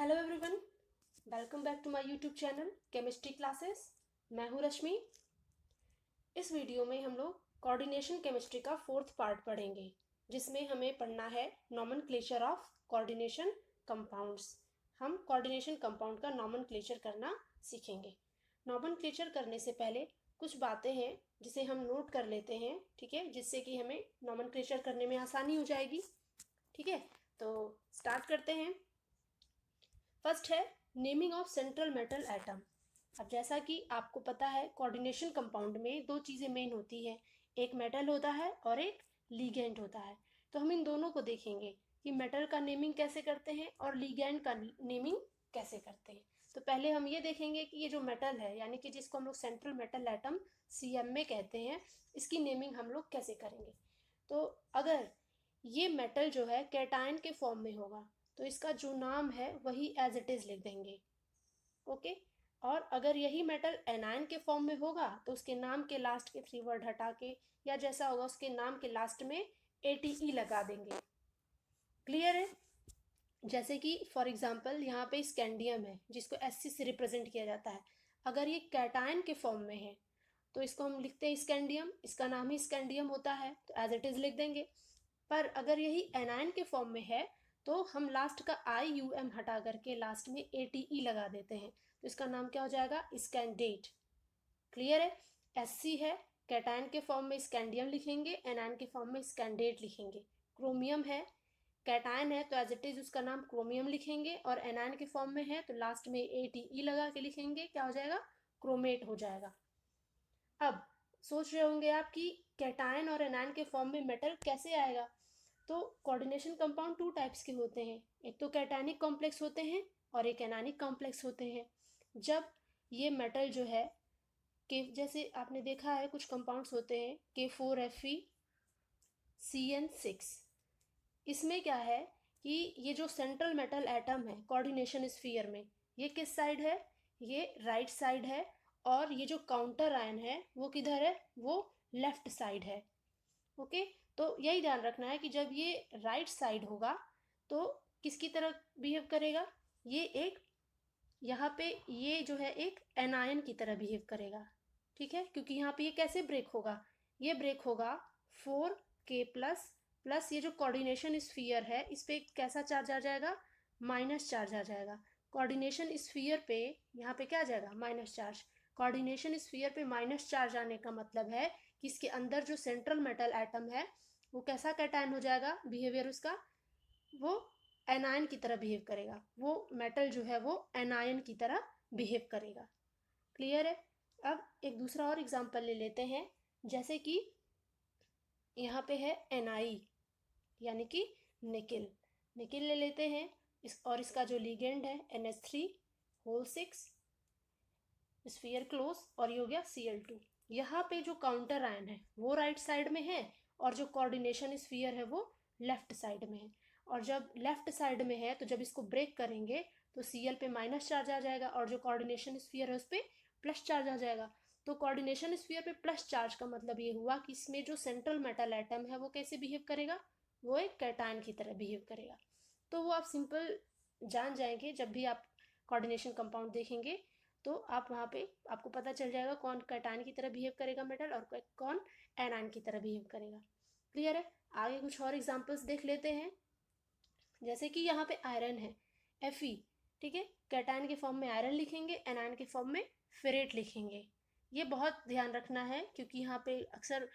Hello everyone, welcome back to my YouTube channel chemistry classes. मैं हूँ रश्मि। इस video में हम लोग कोऑर्डिनेशन केमिस्ट्री का फोर्थ पार्ट पढ़ेंगे, जिसमें हमें पढ़ना है नॉमेनक्लेचर ऑफ कोऑर्डिनेशन कंपाउंड्स। हम कोऑर्डिनेशन कंपाउंड का नॉमेनक्लेचर करना सीखेंगे। नॉमेनक्लेचर करने से पहले कुछ बातें हैं जिसे हम नोट कर लेते हैं, ठीक है, जिससे कि हमें नॉमेनक्लेचर करने में आसानी हो जाएगी। ठीक है, तो स्टार्ट करते हैं। फर्स्ट है naming of central metal atom. अब जैसा कि आपको पता है, कोऑर्डिनेशन कंपाउंड में दो चीज़ें मेन होती है, एक मेटल होता है और एक लीगेंड होता है। तो हम इन दोनों को देखेंगे कि मेटल का नेमिंग कैसे करते हैं और लीगेंड का नेमिंग कैसे करते हैं। तो पहले हम ये देखेंगे कि ये जो मेटल है, यानी कि जिसको हम लोग सेंट्रल मेटल एटम CMA कहते हैं, इसकी नेमिंग हम लोग कैसे करेंगे। तो अगर ये मेटल जो है कैटायन के फॉर्म में होगा तो इसका जो नाम है वही एज इट इज लिख देंगे। ओके, और अगर यही मेटल एनायन के फॉर्म में होगा तो उसके नाम के लास्ट के 3 वर्ड हटा के, या जैसा होगा उसके नाम के लास्ट में ATE लगा देंगे। क्लियर है? जैसे कि फॉर एग्जांपल यहाँ पे स्कैंडियम है, जिसको SC से रिप्रेजेंट किया जाता है। अगर ये कैटायन के फॉर्म में है तो इसको हम लिखते हैं स्कैंडियम, इसका नाम ही स्कैंडियम होता है, तो एज इट इज लिख देंगे। पर अगर यही एनायन के फॉर्म में है तो हम लास्ट का IUM हटा करके लास्ट में ATE लगा देते हैं, तो इसका नाम क्या हो जाएगा? स्कैंडेट। क्लियर है? SC है, कैटायन के फॉर्म में स्कैंडियम लिखेंगे, एनायन के फॉर्म में स्कैंडेट लिखेंगे। क्रोमियम है, कैटायन है तो एज इट इज उसका नाम क्रोमियम लिखेंगे, और एनायन के फॉर्म में है तो लास्ट में ATE लगा के लिखेंगे, क्या हो जाएगा? क्रोमेट हो जाएगा। अब सोच रहे होंगे आप कि कैटायन और एनायन के फॉर्म में मेटल कैसे आएगा। तो कोऑर्डिनेशन कंपाउंड 2 टाइप्स के होते हैं, एक तो कैटायनिक कॉम्प्लेक्स होते हैं और एक एनायनिक कॉम्प्लेक्स होते हैं। जब ये मेटल जो है के, जैसे आपने देखा है कुछ कंपाउंड्स होते हैं K4Fe CN6, इसमें क्या है कि ये जो सेंट्रल मेटल एटम है कोऑर्डिनेशन स्फीयर में, ये किस साइड है? ये राइट साइड है, और ये जो काउंटर आयन है वो किधर है? वो लेफ्ट साइड है। ओके, तो यही ध्यान रखना है कि जब ये राइट साइड होगा तो किसकी तरह बिहेव करेगा? ये एक, यहाँ पे ये जो है एक एनायन की तरह बिहेव करेगा। ठीक है, क्योंकि यहाँ पे ये कैसे ब्रेक होगा? ये ब्रेक होगा 4K प्लस प्लस, ये जो कोऑर्डिनेशन स्फीयर है इस पे कैसा चार्ज आ जाएगा? माइनस चार्ज आ जाएगा। कोऑर्डिनेशन स्फीयर पे यहाँ पे क्या आ जाएगा? Minus charge. कोऑर्डिनेशन स्फीयर पे माइनस चार्ज आने का मतलब है कि इसके अंदर जो सेंट्रल मेटल एटम है वो कैसा कैटायन हो जाएगा? बिहेवियर उसका वो एनायन की तरह बिहेव करेगा, वो मेटल जो है वो एनायन की तरह बिहेव करेगा। क्लियर है? अब एक दूसरा और एग्जांपल ले लेते हैं, जैसे कि यहाँ पे है Ni, यानी कि निकिल। निकिल ले लेते हैं और इसका जो लिगेंड है NH3 होल 6 स्फीयर क्लोज, और ये हो गया Cl2। यहाँ पे जो काउंटर आयन है वो राइट साइड में है, और जो कोऑर्डिनेशन स्फीयर है वो लेफ्ट साइड में है। और जब लेफ्ट साइड में है तो जब इसको ब्रेक करेंगे तो Cl पे माइनस चार्ज आ जाएगा, और जो कोऑर्डिनेशन स्फीयर है उस पर प्लस चार्ज आ जाएगा। तो कोऑर्डिनेशन स्फीयर पे प्लस चार्ज का मतलब ये हुआ कि इसमें जो सेंट्रल मेटल एटम है वो कैसे बिहेव करेगा? वो एक कैटायन की तरह बिहेव करेगा। तो वो आप सिंपल जान जाएंगे, जब भी आप कोऑर्डिनेशन कंपाउंड देखेंगे तो आप वहाँ पे आपको पता चल जाएगा कौन कैटायन की तरह बिहेव करेगा मेटल, और कौन एनायन की तरह बिहेव करेगा। क्लियर है? आगे कुछ और एग्जांपल्स देख लेते हैं। जैसे कि यहाँ पे आयरन है Fe, ठीक है, कैटायन के फॉर्म में आयरन लिखेंगे, एनायन के फॉर्म में फेरेट लिखेंगे। ये बहुत ध्यान रखना है क्योंकि यहाँ पे अक्सर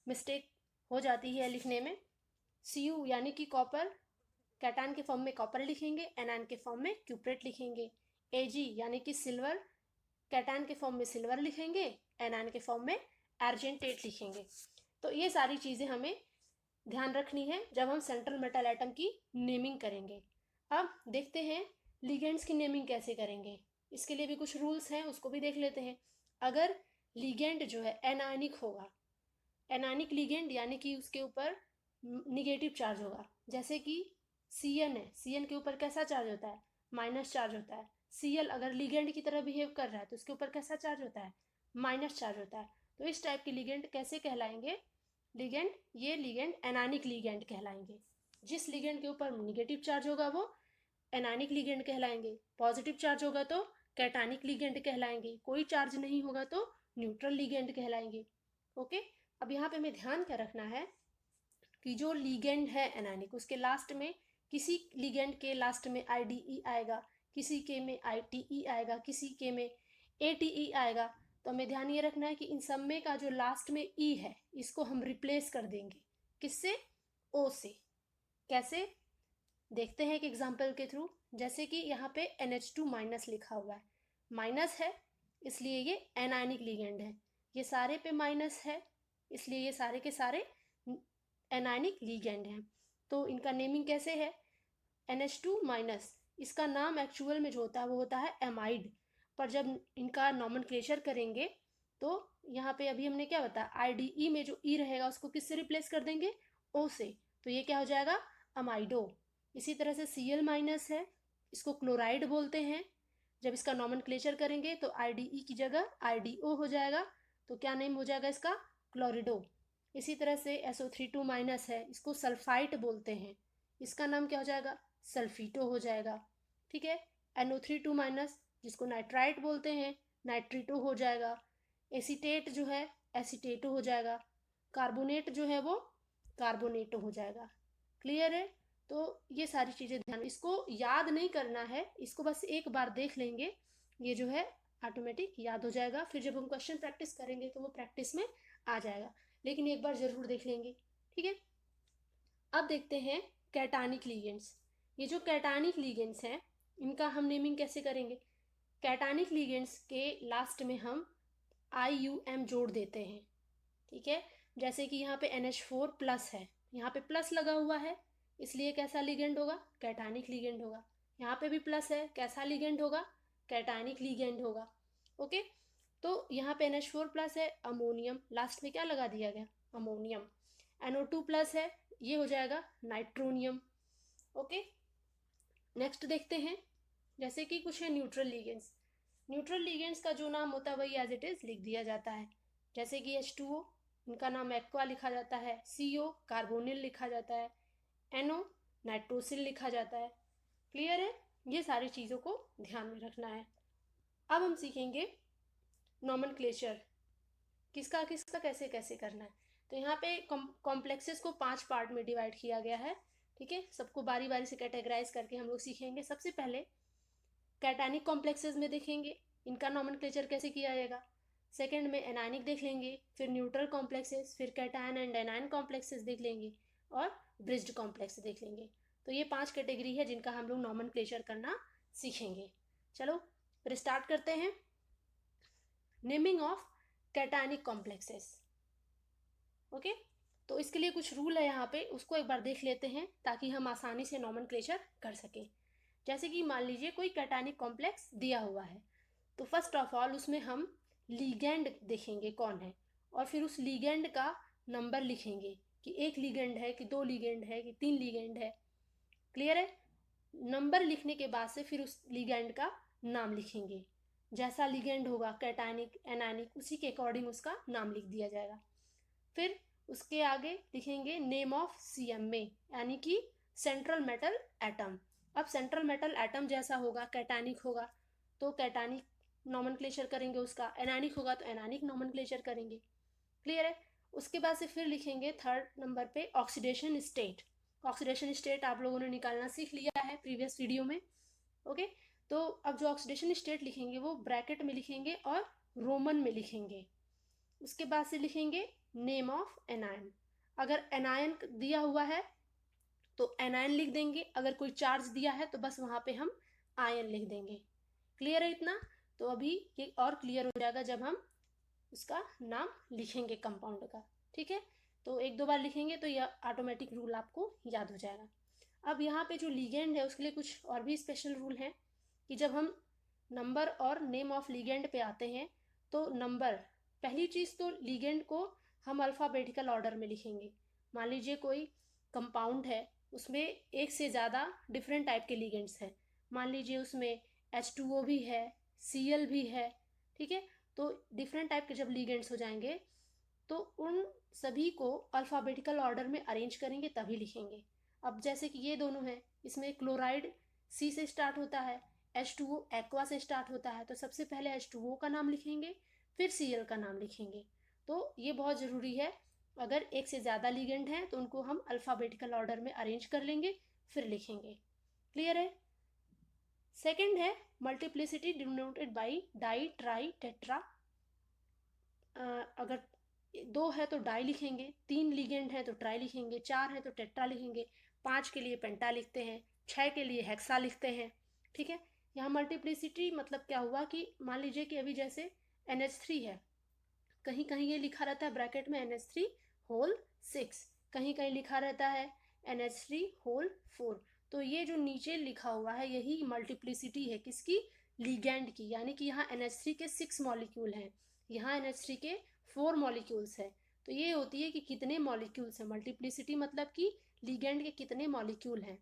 मिस्टेक हो जाती है लिखने में। Cu यानी कि कॉपर, कैटायन के फॉर्म में कॉपर लिखेंगे, एनायन के फॉर्म में क्यूप्रेट लिखेंगे। Ag यानी कि सिल्वर, कैटायन के फॉर्म में सिल्वर लिखेंगे, एनायन के फॉर्म में अर्जेंटेट लिखेंगे। तो ये सारी चीज़ें हमें ध्यान रखनी है जब हम सेंट्रल मेटल एटम की नेमिंग करेंगे। अब देखते हैं लिगेंड्स की नेमिंग कैसे करेंगे। इसके लिए भी कुछ रूल्स हैं, उसको भी देख लेते हैं। अगर लिगेंड जो है एनायनिक होगा, एनायनिक लिगेंड यानी कि उसके ऊपर निगेटिव चार्ज होगा, जैसे कि Cn है, Cn के ऊपर कैसा चार्ज होता है? माइनस चार्ज होता है। Cl अगर लिगेंड की तरह बिहेव कर रहा है तो उसके ऊपर कैसा चार्ज होता है? माइनस चार्ज होता है। तो इस टाइप के लिगेंड कैसे कहलाएंगे? लिगेंड, ये लिगेंड एनायनिक लिगेंड कहलाएंगे। जिस लिगेंड के ऊपर निगेटिव चार्ज होगा वो एनायनिक लिगेंड कहलाएंगे, पॉजिटिव चार्ज होगा तो कैटानिक लिगेंड कहलाएंगे, कोई चार्ज नहीं होगा तो न्यूट्रल लिगेंड कहलाएंगे। ओके, अब यहाँ पे हमें ध्यान क्या रखना है कि जो लिगेंड है एनायनिक, उसके लास्ट में किसी लिगेंड के लास्ट में IDE आएगा, किसी के में ITE आएगा, किसी के में ATE आएगा। तो हमें ध्यान ये रखना है कि इन सब में का जो लास्ट में E है इसको हम रिप्लेस कर देंगे, किससे? O से। कैसे? देखते हैं एक एग्जाम्पल के थ्रू। जैसे कि यहाँ पे NH2 माइनस लिखा हुआ है, माइनस है इसलिए ये एनायनिक लिगेंड है, ये सारे पे माइनस है इसलिए ये सारे के सारे एनायनिक लिगेंड हैं। तो इनका नेमिंग कैसे है? NH2 माइनस, इसका नाम एक्चुअल में जो होता है वो होता है एमाइड, पर जब इनका नॉमेनक्लेचर करेंगे तो यहाँ पे अभी हमने क्या बताया, IDE में जो E रहेगा उसको किससे रिप्लेस कर देंगे? O से। तो ये क्या हो जाएगा? अमाइडो। इसी तरह से Cl माइनस है, इसको क्लोराइड बोलते हैं, जब इसका नॉमेनक्लेचर करेंगे तो IDE की जगह IDO हो जाएगा, तो क्या नेम हो जाएगा इसका? क्लोरिडो। इसी तरह से SO3 माइनस है, इसको सल्फाइट बोलते हैं, इसका नाम क्या हो जाएगा? सल्फीटो हो जाएगा। ठीक है, NO3 माइनस जिसको नाइट्राइट बोलते हैं, नाइट्रीटो हो जाएगा। एसीटेट जो है एसीटेटो हो जाएगा, कार्बोनेट जो है वो कार्बोनेटो हो जाएगा। क्लियर है? तो ये सारी चीज़ें ध्यान, इसको याद नहीं करना है, इसको बस एक बार देख लेंगे, ये जो है ऑटोमेटिक याद हो जाएगा, फिर जब हम क्वेश्चन प्रैक्टिस करेंगे तो वो प्रैक्टिस में आ जाएगा, लेकिन एक बार ज़रूर देख लेंगे। ठीक है, अब देखते हैं कैटानिक लिगेंड्स। ये जो कैटानिक लिगेंड्स हैं इनका हम नेमिंग कैसे करेंगे? कैटानिक लिगेंड्स के लास्ट में हम IUM जोड़ देते हैं। ठीक है, जैसे कि यहाँ पे NH4 प्लस है, यहाँ पे प्लस लगा हुआ है इसलिए कैसा लिगेंड होगा? कैटानिक लिगेंड होगा। यहाँ पे भी प्लस है, कैसा लिगेंड होगा? कैटानिक लिगेंड होगा। ओके, तो यहाँ पे NH4 प्लस है, अमोनियम, लास्ट में क्या लगा दिया गया? अमोनियम। NO2 प्लस है, ये हो जाएगा नाइट्रोनियम। ओके, नेक्स्ट देखते हैं, जैसे कि कुछ है न्यूट्रल लिगेंड्स। न्यूट्रल लिगेंड्स का जो नाम होता है वही एज इट इज लिख दिया जाता है, जैसे कि H2O, इनका नाम एक्वा लिखा जाता है, CO कार्बोनिल लिखा जाता है, NO नाइट्रोसिल लिखा जाता है। क्लियर है? ये सारी चीज़ों को ध्यान में रखना है। अब हम सीखेंगे नॉमेनक्लेचर, किसका किसका कैसे कैसे करना है। तो यहाँ पे कॉम्प्लेक्सेस को 5 पार्ट में डिवाइड किया गया है। ठीक है, सबको बारी बारी से कैटेगराइज करके हम लोग सीखेंगे। सबसे पहले कैटानिक कॉम्प्लेक्सेस में देखेंगे इनका नॉमेनक्लेचर कैसे किया जाएगा। सेकंड में एनायनिक देख लेंगे, फिर न्यूट्रल कॉम्प्लेक्सेस, फिर कैटायन एंड एनायन कॉम्प्लेक्सेस देख लेंगे, और ब्रिज्ड कॉम्प्लेक्स देख लेंगे। तो ये 5 कैटेगरी है जिनका हम लोग नॉमेनक्लेचर करना सीखेंगे। चलो फिर स्टार्ट करते हैं। Naming of cationic complexes. Okay, तो इसके लिए कुछ रूल है यहाँ पे, उसको एक बार देख लेते हैं ताकि हम आसानी से नॉमेनक्लेचर कर सकें। जैसे कि मान लीजिए कोई कैटानिक कॉम्प्लेक्स दिया हुआ है, तो फर्स्ट ऑफ ऑल उसमें हम लीगेंड देखेंगे कौन है, और फिर उस लीगेंड का नंबर लिखेंगे कि 1 लीगेंड है कि 2 लीगेंड है कि 3 लीगेंड है। क्लियर है? नंबर लिखने के बाद से फिर उस लीगेंड का नाम लिखेंगे, जैसा लीगेंड होगा कैटानिक एनायनिक उसी के अकॉर्डिंग उसका नाम लिख दिया जाएगा। फिर उसके आगे लिखेंगे नेम ऑफ CMA, यानी कि सेंट्रल मेटल एटम। अब सेंट्रल मेटल एटम जैसा होगा, कैटानिक होगा तो कैटानिक नॉमेनक्लेचर करेंगे उसका, एनायनिक होगा तो एनायनिक नॉमेनक्लेचर करेंगे। क्लियर है? उसके बाद से फिर लिखेंगे थर्ड नंबर पे ऑक्सीडेशन स्टेट। ऑक्सीडेशन स्टेट आप लोगों ने निकालना सीख लिया है प्रीवियस वीडियो में। ओके, तो अब जो ऑक्सीडेशन स्टेट लिखेंगे वो ब्रैकेट में लिखेंगे और रोमन में लिखेंगे। उसके बाद से लिखेंगे नेम ऑफ एनायन। अगर एनायन दिया हुआ है तो एनायन लिख देंगे, अगर कोई चार्ज दिया है तो बस वहाँ पे हम आयन लिख देंगे। क्लियर है इतना? तो अभी ये और क्लियर हो जाएगा जब हम उसका नाम लिखेंगे कंपाउंड का। ठीक है, तो 1-2 बार लिखेंगे तो यह ऑटोमेटिक रूल आपको याद हो जाएगा। अब यहाँ पे जो लिगेंड है उसके लिए कुछ और भी स्पेशल रूल हैं कि जब हम नंबर और नेम ऑफ लिगेंड पे आते हैं तो नंबर, पहली चीज़ तो लिगेंड को हम अल्फ़ाबेटिकल ऑर्डर में लिखेंगे। मान लीजिए कोई कंपाउंड है, उसमें एक से ज़्यादा डिफरेंट टाइप के लिगेंड्स हैं, मान लीजिए उसमें H2O भी है, Cl भी है। ठीक है, तो डिफरेंट टाइप के जब लिगेंड्स हो जाएंगे तो उन सभी को अल्फ़ाबेटिकल ऑर्डर में अरेंज करेंगे तभी लिखेंगे। अब जैसे कि ये दोनों हैं, इसमें क्लोराइड सी से स्टार्ट होता है, H2O एक्वा से स्टार्ट होता है, तो सबसे पहले H2O का नाम लिखेंगे, फिर Cl का नाम लिखेंगे। तो ये बहुत ज़रूरी है, अगर एक से ज़्यादा लिगेंड हैं तो उनको हम अल्फ़ाबेटिकल ऑर्डर में अरेंज कर लेंगे, फिर लिखेंगे। क्लियर है? सेकेंड है multiplicity denoted by di, tri, tetra. अगर 2 है तो डाई लिखेंगे, 3 लिगेंड है तो ट्राई लिखेंगे, 4 है तो टेट्रा लिखेंगे, 5 के लिए पेंटा लिखते हैं, 6 के लिए हेक्सा लिखते हैं। ठीक है, यहाँ मल्टीप्लिसिटी मतलब क्या हुआ कि मान लीजिए कि अभी जैसे NH3 है, कहीं कहीं ये लिखा रहता है ब्रैकेट में NH3 होल 6, कहीं कहीं लिखा रहता है NH3 होल 4। तो ये जो नीचे लिखा हुआ है यही मल्टीप्लिसिटी है किसकी? लिगैंड की। यानी कि यहाँ NH3 के 6 मॉलिक्यूल हैं, यहाँ NH3 के 4 मॉलिक्यूल्स है। तो ये होती है कि कितने मॉलिक्यूल्स हैं, मल्टीप्लिसिटी मतलब कि लिगैंड के कितने मॉलिक्यूल हैं।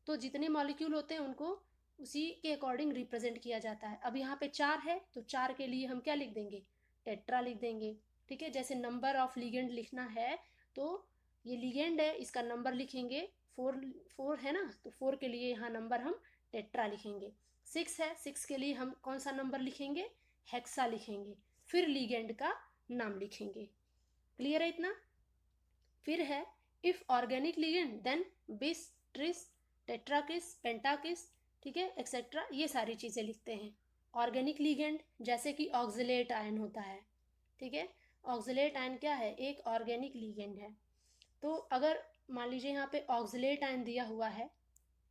तो जितने मॉलिक्यूल होते हैं उनको उसी के अकॉर्डिंग रिप्रेजेंट किया जाता है। अब यहाँ पे 4 है तो 4 के लिए हम क्या लिख देंगे? टेट्रा लिख देंगे। ठीक है, जैसे नंबर ऑफ लिगेंड लिखना है तो ये लिगेंड है, इसका नंबर लिखेंगे 4 है ना, तो 4 के लिए यहाँ नंबर हम टेट्रा लिखेंगे। 6 है, 6 के लिए हम कौन सा नंबर लिखेंगे? हेक्सा लिखेंगे, फिर लिगेंड का नाम लिखेंगे। क्लियर है इतना? फिर है इफ ऑर्गेनिक लिगेंड देन बिस, ट्रिस, टेट्राकिस, पेंटाकिस, ठीक है, एक्सेट्रा, ये सारी चीज़ें लिखते हैं। ऑर्गेनिक लिगेंड जैसे कि ऑक्सलेट आयन होता है। ठीक है, ऑक्सलेट आयन क्या है? एक ऑर्गेनिक लिगेंड है। तो अगर मान लीजिए यहाँ पे ऑक्सलेट आयन दिया हुआ है,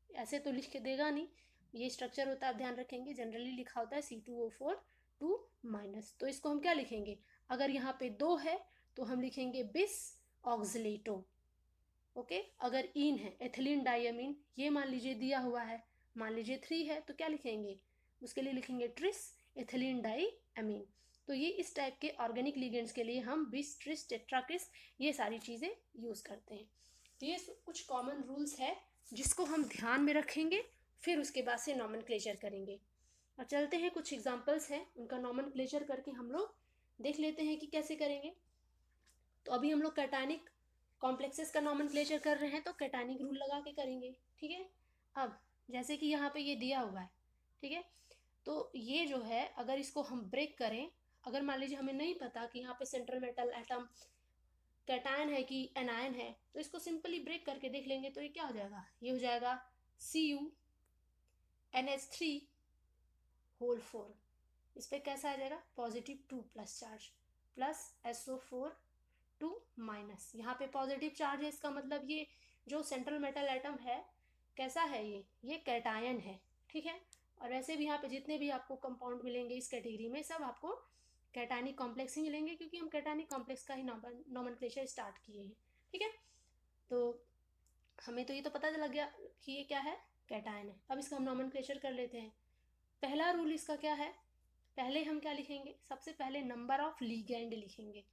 ऐसे तो लिख के देगा नहीं, ये स्ट्रक्चर होता है, आप ध्यान रखेंगे, जनरली लिखा होता है C2O4 2-, तो इसको हम क्या लिखेंगे? अगर यहाँ पे 2 है तो हम लिखेंगे बिस ऑक्सलेटो। ओके, अगर इन है एथिलीन डाइअमीन, ये मान लीजिए दिया हुआ है, मान लीजिए 3 है तो क्या लिखेंगे? उसके लिए लिखेंगे ट्रिस एथिलीन डाइअमीन। तो ये इस टाइप के ऑर्गेनिक लिगेंड्स के लिए हम बिस, ट्रिस, टेट्राकिस ये सारी चीज़ें यूज़ करते हैं। तो ये कुछ कॉमन रूल्स है जिसको हम ध्यान में रखेंगे, फिर उसके बाद से नॉमेनक्लेचर करेंगे। और चलते हैं, कुछ एग्जांपल्स हैं उनका नॉमेनक्लेचर करके हम लोग देख लेते हैं कि कैसे करेंगे। तो अभी हम लोग कैटायनिक कॉम्प्लेक्सेस का नॉमेनक्लेचर कर रहे हैं तो कैटायनिक रूल लगा के करेंगे। ठीक है, अब जैसे कि यहाँ पे ये दिया हुआ है, ठीक है, तो ये जो है अगर इसको हम ब्रेक करें, अगर मान लीजिए हमें नहीं पता कि यहाँ पे सेंट्रल मेटल एटम कैटायन है कि एनायन है, तो इसको सिंपली ब्रेक करके देख लेंगे तो ये क्या हो जाएगा? ये हो जाएगा CuNH3 होल 4। इस पर कैसा आ जाएगा? Positive 2 plus charge, plus SO4 2 minus, यहाँ पे पॉजिटिव चार्ज है, इसका मतलब ये जो सेंट्रल मेटल एटम है कैसा है? ये कैटायन है। ठीक है, और वैसे भी यहाँ पे जितने भी आपको कंपाउंड मिलेंगे इस कैटेगरी में सब आपको कैटायनिक कॉम्प्लेक्स ही मिलेंगे, क्योंकि हम कैटायनिक कॉम्प्लेक्स का ही नॉमेनक्लेचर स्टार्ट किए हैं। ठीक है, तो हमें तो ये तो पता लग गया कि ये क्या है? कैटायन है। अब इसका हम नॉमेनक्लेचर कर लेते हैं। पहला रूल इसका क्या है? पहले हम क्या लिखेंगे? सबसे पहले नंबर ऑफ लिगेंड लिखेंगे।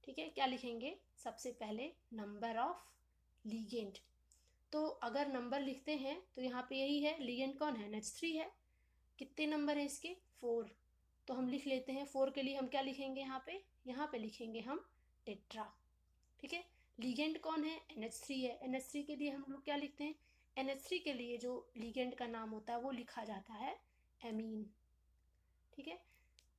ठीक है, क्या लिखेंगे? सबसे पहले नंबर ऑफ लिगेंड। तो अगर नंबर लिखते हैं तो यहाँ पे यही है, लिगेंड कौन है? NH3 है। कितने नंबर है इसके? 4। तो हम लिख लेते हैं 4 के लिए हम क्या लिखेंगे? यहाँ पे लिखेंगे हम टेट्रा। ठीक है, लिगेंड कौन है? NH3 है। NH3 के लिए हम लोग क्या लिखते हैं? NH3 के लिए जो लिगेंड का नाम होता है वो लिखा जाता है एमीन। ठीक है,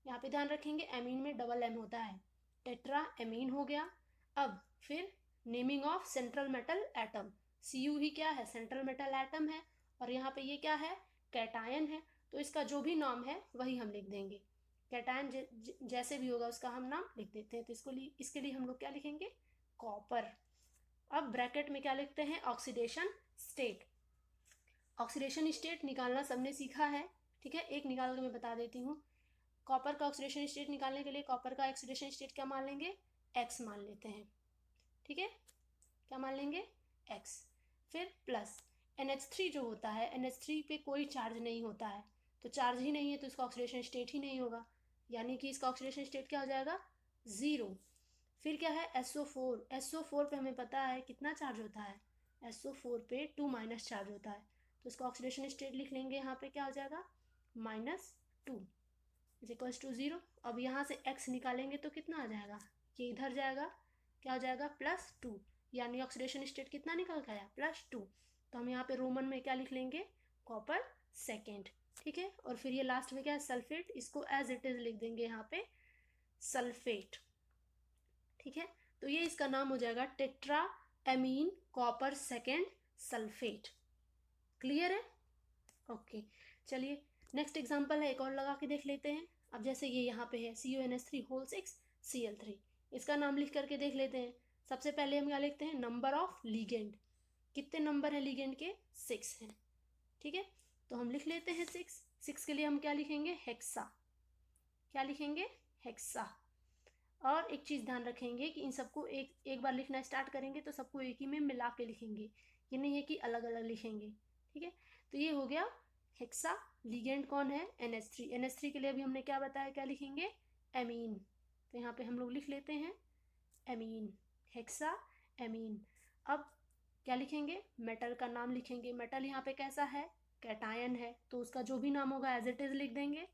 यहाँ पे ध्यान रखेंगे एमीन में डबल M होता है। टेट्रा एमीन हो गया। अब फिर naming of central metal atom, Cu ही क्या है? सेंट्रल मेटल एटम है, और यहाँ पे ये क्या है? कैटायन है, तो इसका जो भी नाम है वही हम लिख देंगे। कैटायन जैसे भी होगा उसका हम नाम लिख देते हैं। तो इसके लिए हम लोग क्या लिखेंगे? कॉपर। अब ब्रैकेट में क्या लिखते हैं? Oxidation state. ऑक्सीडेशन स्टेट निकालना सबने सीखा है। ठीक है, एक निकाल के मैं बता देती हूँ। कॉपर का ऑक्सीडेशन स्टेट निकालने के लिए कॉपर का ऑक्सीडेशन स्टेट क्या मान लेंगे? X मान लेते हैं। ठीक है, क्या मान लेंगे? X। फिर प्लस NH3 जो होता है, NH3 पे कोई चार्ज नहीं होता है, तो चार्ज ही नहीं है तो इसका ऑक्सीडेशन स्टेट ही नहीं होगा, यानी कि इसका ऑक्सीडेशन स्टेट क्या हो जाएगा? 0। फिर क्या है? SO4। SO4 पे हमें पता है कितना चार्ज होता है? SO4 पे 2 माइनस चार्ज होता है, तो इसका ऑक्सीडेशन स्टेट लिख लेंगे, यहाँ पे क्या हो जाएगा? -2 इज इक्वल्स टू 0। अब यहाँ से x निकालेंगे तो कितना आ जाएगा? ये इधर जाएगा, क्या हो जाएगा? +2, यानी ऑक्सीडेशन स्टेट कितना निकल के आया? +2। तो हम यहाँ पे रोमन में क्या लिख लेंगे? कॉपर सेकेंड, ठीक है। और फिर ये लास्ट में क्या है, सल्फेट, इसको एज इट इज लिख देंगे यहाँ पे सल्फेट, ठीक है। तो ये इसका नाम हो जाएगा tetra amine copper second sulphate. Clear है? ओके, चलिए नेक्स्ट एग्जांपल है, एक और लगा के देख लेते हैं। अब जैसे ये यहाँ पे है CuNH3 होल 6 Cl3, इसका नाम लिख करके देख लेते हैं। सबसे पहले हम क्या लिखते हैं, नंबर ऑफ लिगेंड, कितने नंबर है लिगेंड के, 6 हैं, ठीक है। तो हम लिख लेते हैं 6 के लिए हम क्या लिखेंगे, हेक्सा, क्या लिखेंगे, हेक्सा। और एक चीज़ ध्यान रखेंगे कि इन सबको एक बार लिखना स्टार्ट करेंगे तो सबको एक ही में मिला के लिखेंगे, ये नहीं है कि अलग अलग लिखेंगे, ठीक है। तो ये हो गया हेक्सा। लिगेंड कौन है, NH3, NH3 के लिए अभी हमने क्या बताया, क्या लिखेंगे, एमीन। तो यहाँ पे हम लोग लिख लेते हैं एमीन, हेक्सा एमीन। अब क्या लिखेंगे, मेटल का नाम लिखेंगे। मेटल यहाँ पे कैसा है, कैटायन है, तो उसका जो भी नाम होगा एज इट इज लिख देंगे।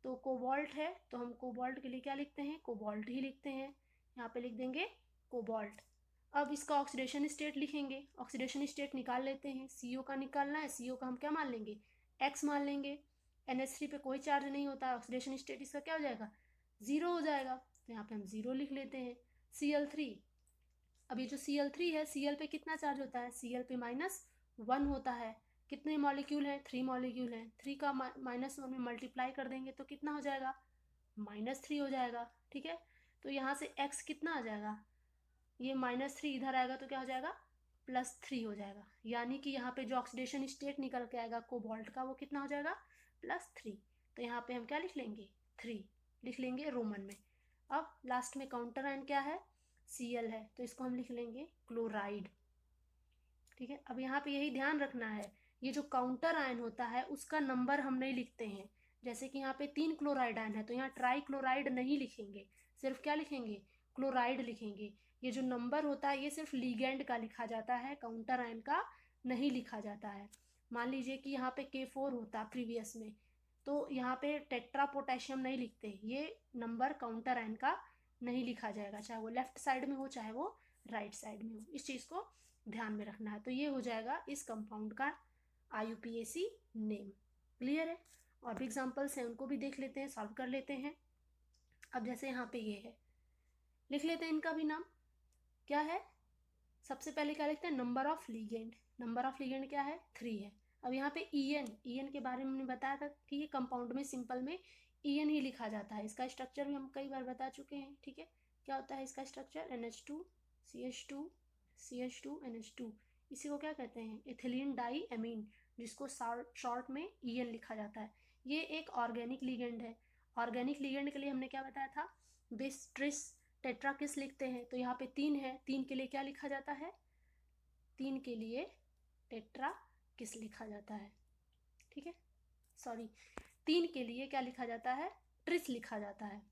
तो कोबाल्ट है तो हम कोबाल्ट के लिए क्या लिखते हैं, कोबाल्ट ही लिखते हैं, यहाँ पे लिख देंगे कोबाल्ट। अब इसका ऑक्सीडेशन स्टेट लिखेंगे, ऑक्सीडेशन स्टेट निकाल लेते हैं। CO का निकालना है, CO का हम क्या मान लेंगे, X मान लेंगे। NH3 पे कोई चार्ज नहीं होता है, ऑक्सीडेशन स्टेट इसका क्या हो जाएगा, 0 हो जाएगा, तो यहाँ पे हम 0 लिख लेते हैं। Cl3, अब ये जो Cl3 है, Cl पे कितना चार्ज होता है, Cl पे -1 होता है। कितने मॉलिक्यूल हैं, 3 मॉलिक्यूल हैं, 3 का -1 में मल्टीप्लाई कर देंगे तो कितना हो जाएगा, -3 हो जाएगा, ठीक है। तो यहाँ से x कितना आ जाएगा, ये -3 इधर आएगा तो क्या हो जाएगा, +3 हो जाएगा। यानी कि यहाँ पे जो ऑक्सीडेशन स्टेट निकल के आएगा कोबाल्ट का, वो कितना हो जाएगा, +3। तो यहाँ पे हम क्या लिख लेंगे, 3 लिख लेंगे रोमन में। अब लास्ट में काउंटर आयन क्या है, Cl है, तो इसको हम लिख लेंगे क्लोराइड, ठीक है। अब यहाँ पे यही ध्यान रखना है, ये जो काउंटर आयन होता है उसका नंबर हम नहीं लिखते हैं। जैसे कि यहाँ पे 3 क्लोराइड आयन है तो यहाँ ट्राई क्लोराइड नहीं लिखेंगे, सिर्फ क्या लिखेंगे, क्लोराइड लिखेंगे। ये जो नंबर होता है ये सिर्फ लिगेंड का लिखा जाता है, काउंटर आयन का नहीं लिखा जाता है। मान लीजिए कि यहाँ पे K4 होता प्रीवियस में, तो यहाँ पे टेट्रा पोटेशियम नहीं लिखते, ये नंबर काउंटर आयन का नहीं लिखा जाएगा, चाहे वो लेफ्ट साइड में हो चाहे वो राइट साइड में हो, इस चीज़ को ध्यान में रखना है। तो ये हो जाएगा इस कंपाउंड का IUPAC नेम। क्लियर है? और भी एग्जांपल्स हैं उनको भी देख लेते हैं, सॉल्व कर लेते हैं। अब जैसे यहाँ पे ये है, लिख लेते हैं इनका भी नाम क्या है। सबसे पहले क्या लिखते हैं, number of ligand, number of ligand क्या है, 3 है। अब यहाँ पे EN के बारे में हमने बताया था कि ये कंपाउंड में सिंपल में EN ही लिखा जाता है। इसका स्ट्रक्चर भी हम कई बार बता चुके हैं, ठीक है। क्या होता है इसका structure, NH2 CH2 CH2 NH2, इसी को क्या कहते हैं, एथिलीन डाई एमीन, जिसको शॉर्ट में EN लिखा जाता है। ये एक ऑर्गेनिक लिगेंड है। ऑर्गेनिक लिगेंड के लिए हमने क्या बताया था, बिस ट्रिस टेट्रा किस लिखते हैं, तो यहाँ पे 3 है, 3 के लिए क्या लिखा जाता है, 3 के लिए टेट्रा किस लिखा जाता है, ठीक है। सॉरी, 3 के लिए क्या लिखा जाता है, ट्रिस लिखा जाता है।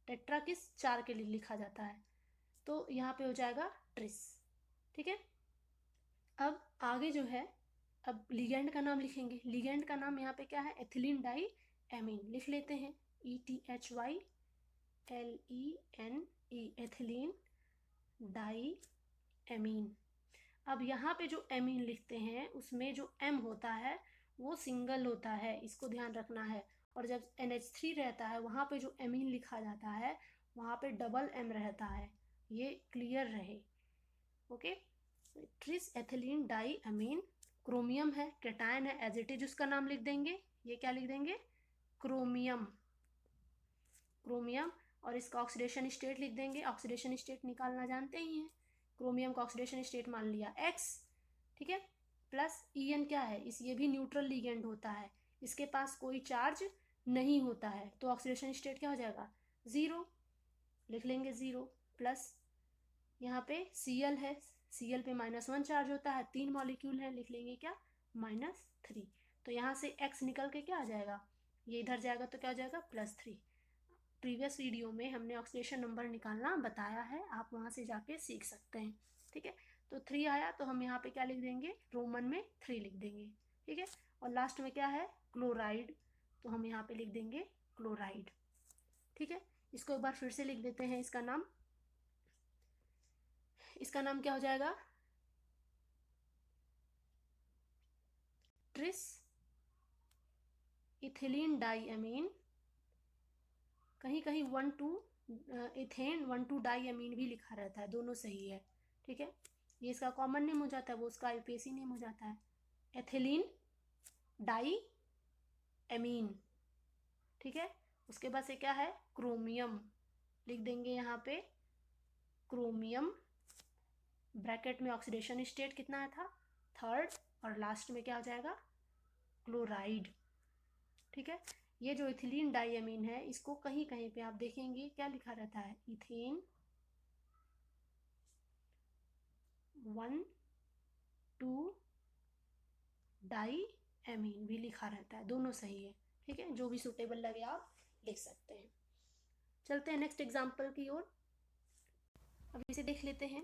टेट्रा किस 4 के लिए लिखा जाता है, तो यहाँ पे हो जाएगा ट्रिस, ठीक है। अब आगे जो है, अब लिगेंड का नाम लिखेंगे। लिगेंड का नाम यहाँ पे क्या है, एथिलीन डाई एमीन, लिख लेते हैं ETHYLENE, एथिलीन डाई एमीन। अब यहाँ पे जो एमीन लिखते हैं उसमें जो M होता है वो सिंगल होता है, इसको ध्यान रखना है। और जब NH3 रहता है वहाँ पे जो एमीन लिखा जाता है वहाँ पे डबल M रहता है, ये क्लियर रहे, ओके। ट्रिस एथिलीन डाई अमीन, क्रोमियम है, कैटायन है, एज इट इज उसका नाम लिख देंगे, ये क्या लिख देंगे, क्रोमियम, क्रोमियम। और इसका ऑक्सीडेशन स्टेट लिख देंगे, ऑक्सीडेशन स्टेट निकालना जानते ही हैं। क्रोमियम का ऑक्सीडेशन स्टेट मान लिया X, ठीक है। प्लस EN क्या है, ये भी न्यूट्रल लिगेंड होता है, इसके पास कोई चार्ज नहीं होता है, तो ऑक्सीडेशन स्टेट क्या हो जाएगा, 0, लिख लेंगे 0। प्लस यहाँ पे Cl है, Cl पे -1 चार्ज होता है, 3 मॉलिक्यूल है, लिख लेंगे क्या, -3। तो यहाँ से X निकल के क्या आ जाएगा, ये इधर जाएगा तो क्या हो जाएगा, +3। प्रीवियस वीडियो में हमने ऑक्सीडेशन नंबर निकालना बताया है, आप वहाँ से जाके सीख सकते हैं, ठीक है। तो 3 आया तो हम यहाँ पे क्या लिख देंगे, रोमन में 3 लिख देंगे, ठीक है। और लास्ट में क्या है, क्लोराइड, तो हम यहाँ पे लिख देंगे क्लोराइड, ठीक है। इसको एक बार फिर से लिख देते हैं, इसका नाम क्या हो जाएगा, ट्रिस इथिलीन डाईअमीन, कहीं कहीं 1,2 इथेन 1,2 डाईअमीन भी लिखा रहता है, दोनों सही है। ठीक है, ये इसका कॉमन नेम हो जाता है, वो उसका आईपीएसी नेम हो जाता है, एथिलीन डाईअमीन। ठीक है, उसके बाद से क्या है, क्रोमियम, लिख देंगे यहाँ पे क्रोमियम, ब्रैकेट में ऑक्सीडेशन स्टेट कितना था, 3rd, और लास्ट में क्या हो जाएगा, क्लोराइड। ठीक है, ये जो इथिलीन डाईअमीन है, इसको कहीं कहीं पे आप देखेंगे क्या लिखा रहता है, इथेन 1,2 डाईअमीन भी लिखा रहता है, दोनों सही है। ठीक है, जो भी सूटेबल लगे आप लिख सकते हैं। चलते हैं नेक्स्ट एग्जाम्पल की ओर। अब इसे देख लेते हैं,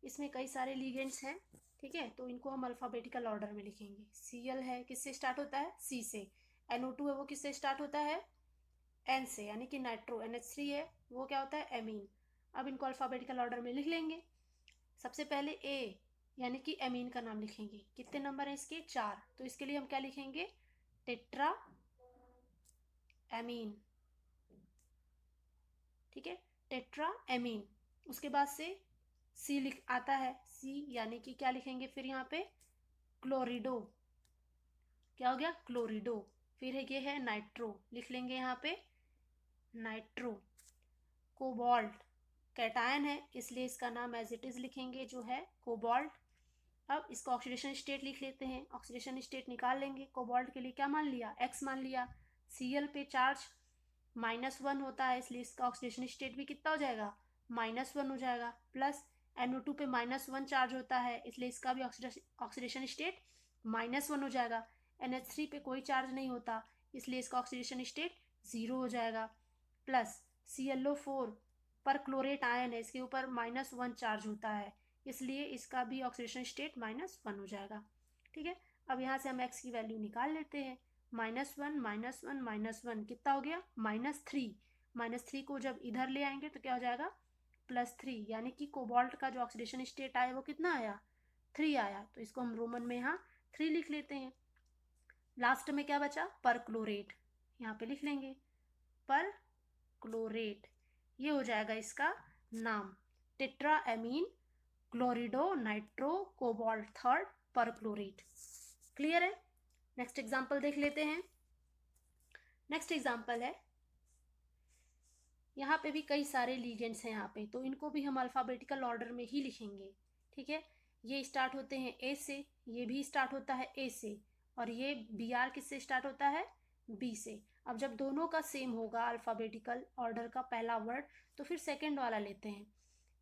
इसमें कई सारे लिगेंड्स हैं। ठीक है, तो इनको हम अल्फ़ाबेटिकल ऑर्डर में लिखेंगे। Cl है, किससे स्टार्ट होता है, C से। NO2 है, वो किससे स्टार्ट होता है, N से, यानी कि नाइट्रो। NH3 है, वो क्या होता है, एमीन। अब इनको अल्फ़ाबेटिकल ऑर्डर में लिख लेंगे। सबसे पहले A यानी कि एमीन का नाम लिखेंगे। कितने नंबर हैं इसके, 4, तो इसके लिए हम क्या लिखेंगे, टेट्रा एमीन। ठीक है, टेट्रा एमीन। उसके बाद से सी लिख आता है, सी यानी कि क्या लिखेंगे फिर यहाँ पे, क्लोरिडो। क्या हो गया, क्लोरिडो। फिर है ये है नाइट्रो, लिख लेंगे यहाँ पे नाइट्रो। कोबाल्ट कैटायन है, इसलिए इसका नाम एज इट इज लिखेंगे, जो है कोबाल्ट। अब इसका ऑक्सीडेशन स्टेट लिख लेते हैं, ऑक्सीडेशन स्टेट निकाल लेंगे। कोबाल्ट के लिए क्या मान लिया, एक्स मान लिया। Cl पे चार्ज -1 होता है, इसलिए इसका ऑक्सीडेशन स्टेट भी कितना हो जाएगा, -1 हो जाएगा। प्लस NO2 पे -1 चार्ज होता है, इसलिए इसका भी ऑक्सीडेशन स्टेट -1 हो जाएगा। NH3 पे कोई चार्ज नहीं होता, इसलिए इसका ऑक्सीडेशन स्टेट 0 हो जाएगा। प्लस ClO4 पर क्लोरेट आयन है, इसके ऊपर -1 चार्ज होता है, इसलिए इसका भी ऑक्सीडेशन स्टेट -1 हो जाएगा। ठीक है, अब यहाँ से हम x की वैल्यू निकाल लेते हैं। -1 -1 -1 कितना हो गया, -3। -3 को जब इधर ले आएंगे तो क्या हो जाएगा, +3, यानी कि कोबाल्ट का जो ऑक्सीडेशन स्टेट आया वो कितना आया, 3 आया। तो इसको हम रोमन में यहाँ 3 लिख लेते हैं। लास्ट में क्या बचा, पर क्लोरेट, यहाँ पे लिख लेंगे पर क्लोरेट। ये हो जाएगा इसका नाम, tetra ammine chlorido nitro cobalt 3rd पर क्लोरेट। क्लियर है, नेक्स्ट एग्जाम्पल देख लेते हैं। नेक्स्ट एग्जाम्पल है, यहाँ पे भी कई सारे लीजेंड्स हैं यहाँ पे, तो इनको भी हम अल्फ़ाबेटिकल ऑर्डर में ही लिखेंगे। ठीक है, ये स्टार्ट होते हैं ए से, ये भी स्टार्ट होता है ए से, और ये Br किससे स्टार्ट होता है, बी से। अब जब दोनों का सेम होगा अल्फ़ाबेटिकल ऑर्डर का पहला वर्ड, तो फिर सेकेंड वाला लेते हैं।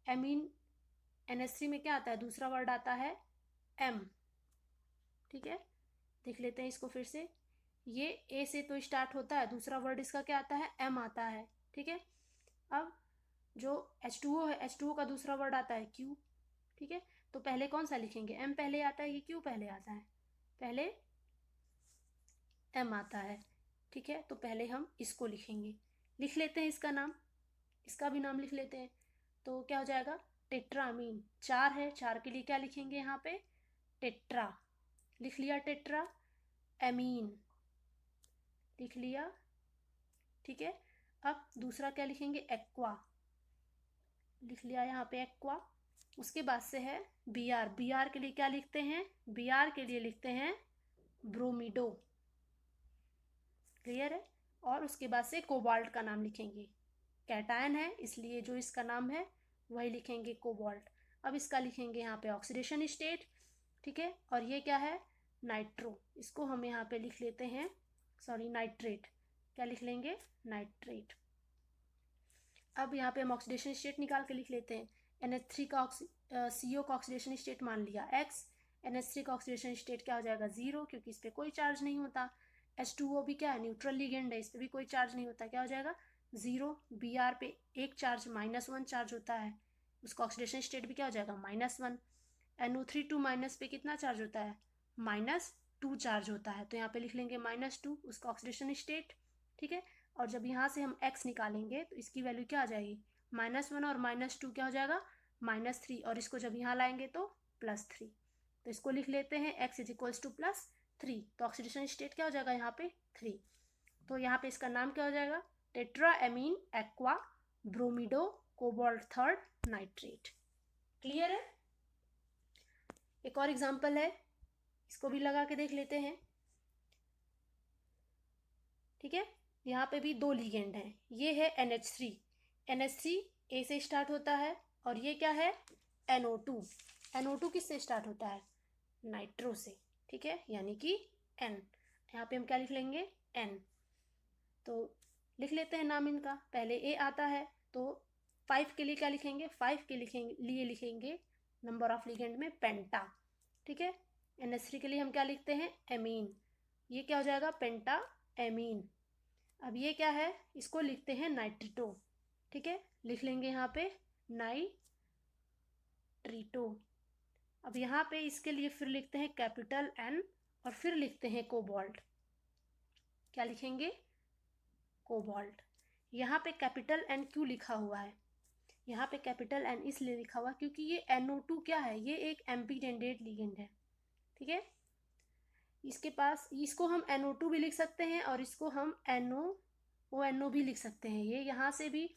एमीन NH3 में क्या आता है, दूसरा वर्ड आता है M। ठीक है, देख लेते हैं इसको फिर से। ये ए से तो स्टार्ट होता है, दूसरा वर्ड इसका क्या आता है, M आता है। ठीक है, अब जो H2O है, H2O का दूसरा वर्ड आता है Q। ठीक है, तो पहले कौन सा लिखेंगे, M पहले आता है कि Q पहले आता है, पहले M आता है। ठीक है, तो पहले हम इसको लिखेंगे, लिख लेते हैं इसका नाम, इसका भी नाम लिख लेते हैं। तो क्या हो जाएगा, टेट्रामीन। 4 है, 4 के लिए क्या लिखेंगे यहाँ पे, टेट्रा, लिख लिया टेट्रा। एमीन लिख लिया। ठीक है, अब दूसरा क्या लिखेंगे, एक्वा, लिख लिया यहाँ पे एक्वा। उसके बाद से है Br, Br के लिए क्या लिखते हैं, Br के लिए लिखते हैं ब्रोमिडो। क्लियर है, और उसके बाद से कोबाल्ट का नाम लिखेंगे, कैटायन है इसलिए जो इसका नाम है वही लिखेंगे, कोबाल्ट। अब इसका लिखेंगे यहाँ पे ऑक्सीडेशन स्टेट। ठीक है, और ये क्या है, नाइट्रो, इसको हम यहाँ पे लिख लेते हैं, सॉरी नाइट्रेट, क्या लिख लेंगे, नाइट्रेट। अब यहाँ पे हम ऑक्सीडेशन स्टेट निकाल के लिख लेते हैं। NH3 का CO का ऑक्सीडेशन स्टेट मान लिया X, NH3 का ऑक्सीडेशन स्टेट क्या हो जाएगा, 0, क्योंकि इस पर कोई चार्ज नहीं होता। H2O भी क्या है, न्यूट्रल लिगेंड है, इस पर भी कोई चार्ज नहीं होता, क्या हो जाएगा, 0। Br पे एक चार्ज -1 चार्ज होता है, उसका ऑक्सीडेशन स्टेट भी क्या हो जाएगा, -1। NO3 2 माइनस पे कितना चार्ज होता है, -2 चार्ज होता है, तो यहाँ पे लिख लेंगे -2 उसका ऑक्सीडेशन स्टेट। ठीक है, और जब यहाँ से हम x निकालेंगे तो इसकी वैल्यू क्या आ जाएगी, -1 और -2 क्या हो जाएगा, -3, और इसको जब यहाँ लाएंगे तो +3। तो इसको लिख लेते हैं x = +3 3, तो ऑक्सीडेशन स्टेट क्या हो जाएगा यहाँ पे 3। तो यहाँ पे इसका नाम क्या हो जाएगा, tetraammine aqua bromido cobalt third nitrate. Clear है। एक और एग्जांपल है, इसको भी लगा के देख लेते हैं। ठीक है, यहाँ पे भी 2 लिगेंड हैं। ये है NH3, NH3 A से स्टार्ट होता है, और ये क्या है NO2, NO2 किससे स्टार्ट होता है, नाइट्रो से। ठीक है, यानी कि N, यहाँ पे हम क्या लिख लेंगे N। तो लिख लेते हैं नाम इनका, पहले A आता है तो 5 के लिए क्या लिखेंगे, 5 के लिए लिखेंगे नंबर ऑफ लिगेंड में पेंटा। ठीक है, NH3 के लिए हम क्या लिखते हैं एमीन, ये क्या हो जाएगा पेंटा एमीन। अब ये क्या है, इसको लिखते हैं नाइट्रिटो। ठीक है, लिख लेंगे यहाँ पे नाइट्रिटो। अब यहाँ पे इसके लिए फिर लिखते हैं कैपिटल N और फिर लिखते हैं कोबाल्ट। क्या लिखेंगे कोबाल्ट। यहाँ पे कैपिटल N क्यों लिखा हुआ है, यहाँ पे कैपिटल N इसलिए लिखा हुआ क्योंकि ये NO2 क्या है, ये एक एम्पीडेंडेट लिगेंड है। ठीक है, इसके पास, इसको हम NO2 भी लिख सकते हैं और इसको हम NO भी लिख सकते हैं। ये यहाँ से भी,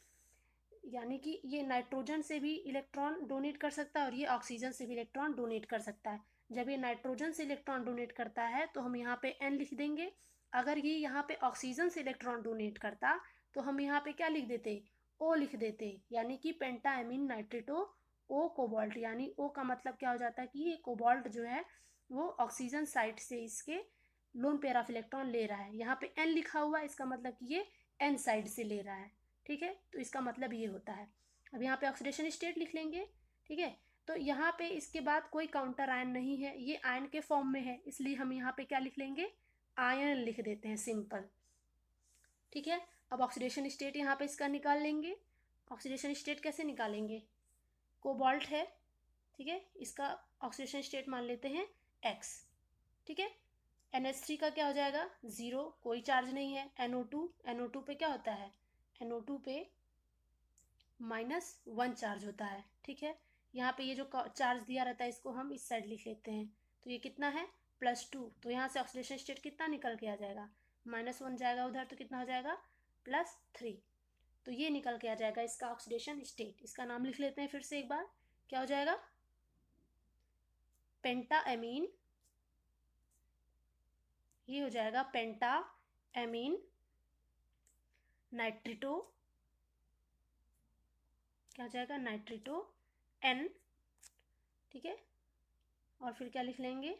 यानी कि ये नाइट्रोजन से भी इलेक्ट्रॉन डोनेट कर सकता है और ये ऑक्सीजन से भी इलेक्ट्रॉन डोनेट कर सकता है। जब ये नाइट्रोजन से इलेक्ट्रॉन डोनेट करता है तो हम यहाँ पे N लिख देंगे। अगर ये यहाँ पे ऑक्सीजन से इलेक्ट्रॉन डोनेट करता तो हम यहाँ पे क्या लिख देते, O लिख देते, यानी कि पेंटाएमीन नाइट्रेटो O कोबाल्ट। यानी O का मतलब क्या हो जाता है कि ये कोबाल्ट जो है वो ऑक्सीजन साइड से इसके लोन पेयर ऑफ इलेक्ट्रॉन ले रहा है। यहाँ पे N लिखा हुआ है, इसका मतलब कि ये N साइड से ले रहा है। ठीक है, तो इसका मतलब ये होता है। अब यहाँ पे ऑक्सीडेशन स्टेट लिख लेंगे। ठीक है, तो यहाँ पे इसके बाद कोई काउंटर आयन नहीं है, ये आयन के फॉर्म में है, इसलिए हम यहाँ पे क्या लिख लेंगे आयन लिख देते हैं, सिंपल। ठीक है, अब ऑक्सीडेशन स्टेट यहाँ पे इसका निकाल लेंगे। ऑक्सीडेशन स्टेट कैसे निकालेंगे, कोबाल्ट है, ठीक है, इसका ऑक्सीडेशन स्टेट मान लेते हैं X। ठीक है, NH3 का क्या हो जाएगा 0, कोई चार्ज नहीं है। NO2 पे क्या होता है, NO2 पे -1 चार्ज होता है। ठीक है, यहाँ पे ये जो चार्ज दिया रहता है इसको हम इस साइड लिख लेते हैं, तो ये कितना है +2। तो यहाँ से ऑक्सीडेशन स्टेट कितना निकल के आ जाएगा, -1 जाएगा उधर तो कितना हो जाएगा +3। तो ये निकल के आ जाएगा इसका ऑक्सीडेशन स्टेट। इसका नाम लिख लेते हैं फिर से एक बार, क्या हो जाएगा पेंटाएमीन, ये हो जाएगा पेंटाएमीन नाइट्रिटो, क्या हो जाएगा नाइट्रिटो N। ठीक है, और फिर क्या लिख लेंगे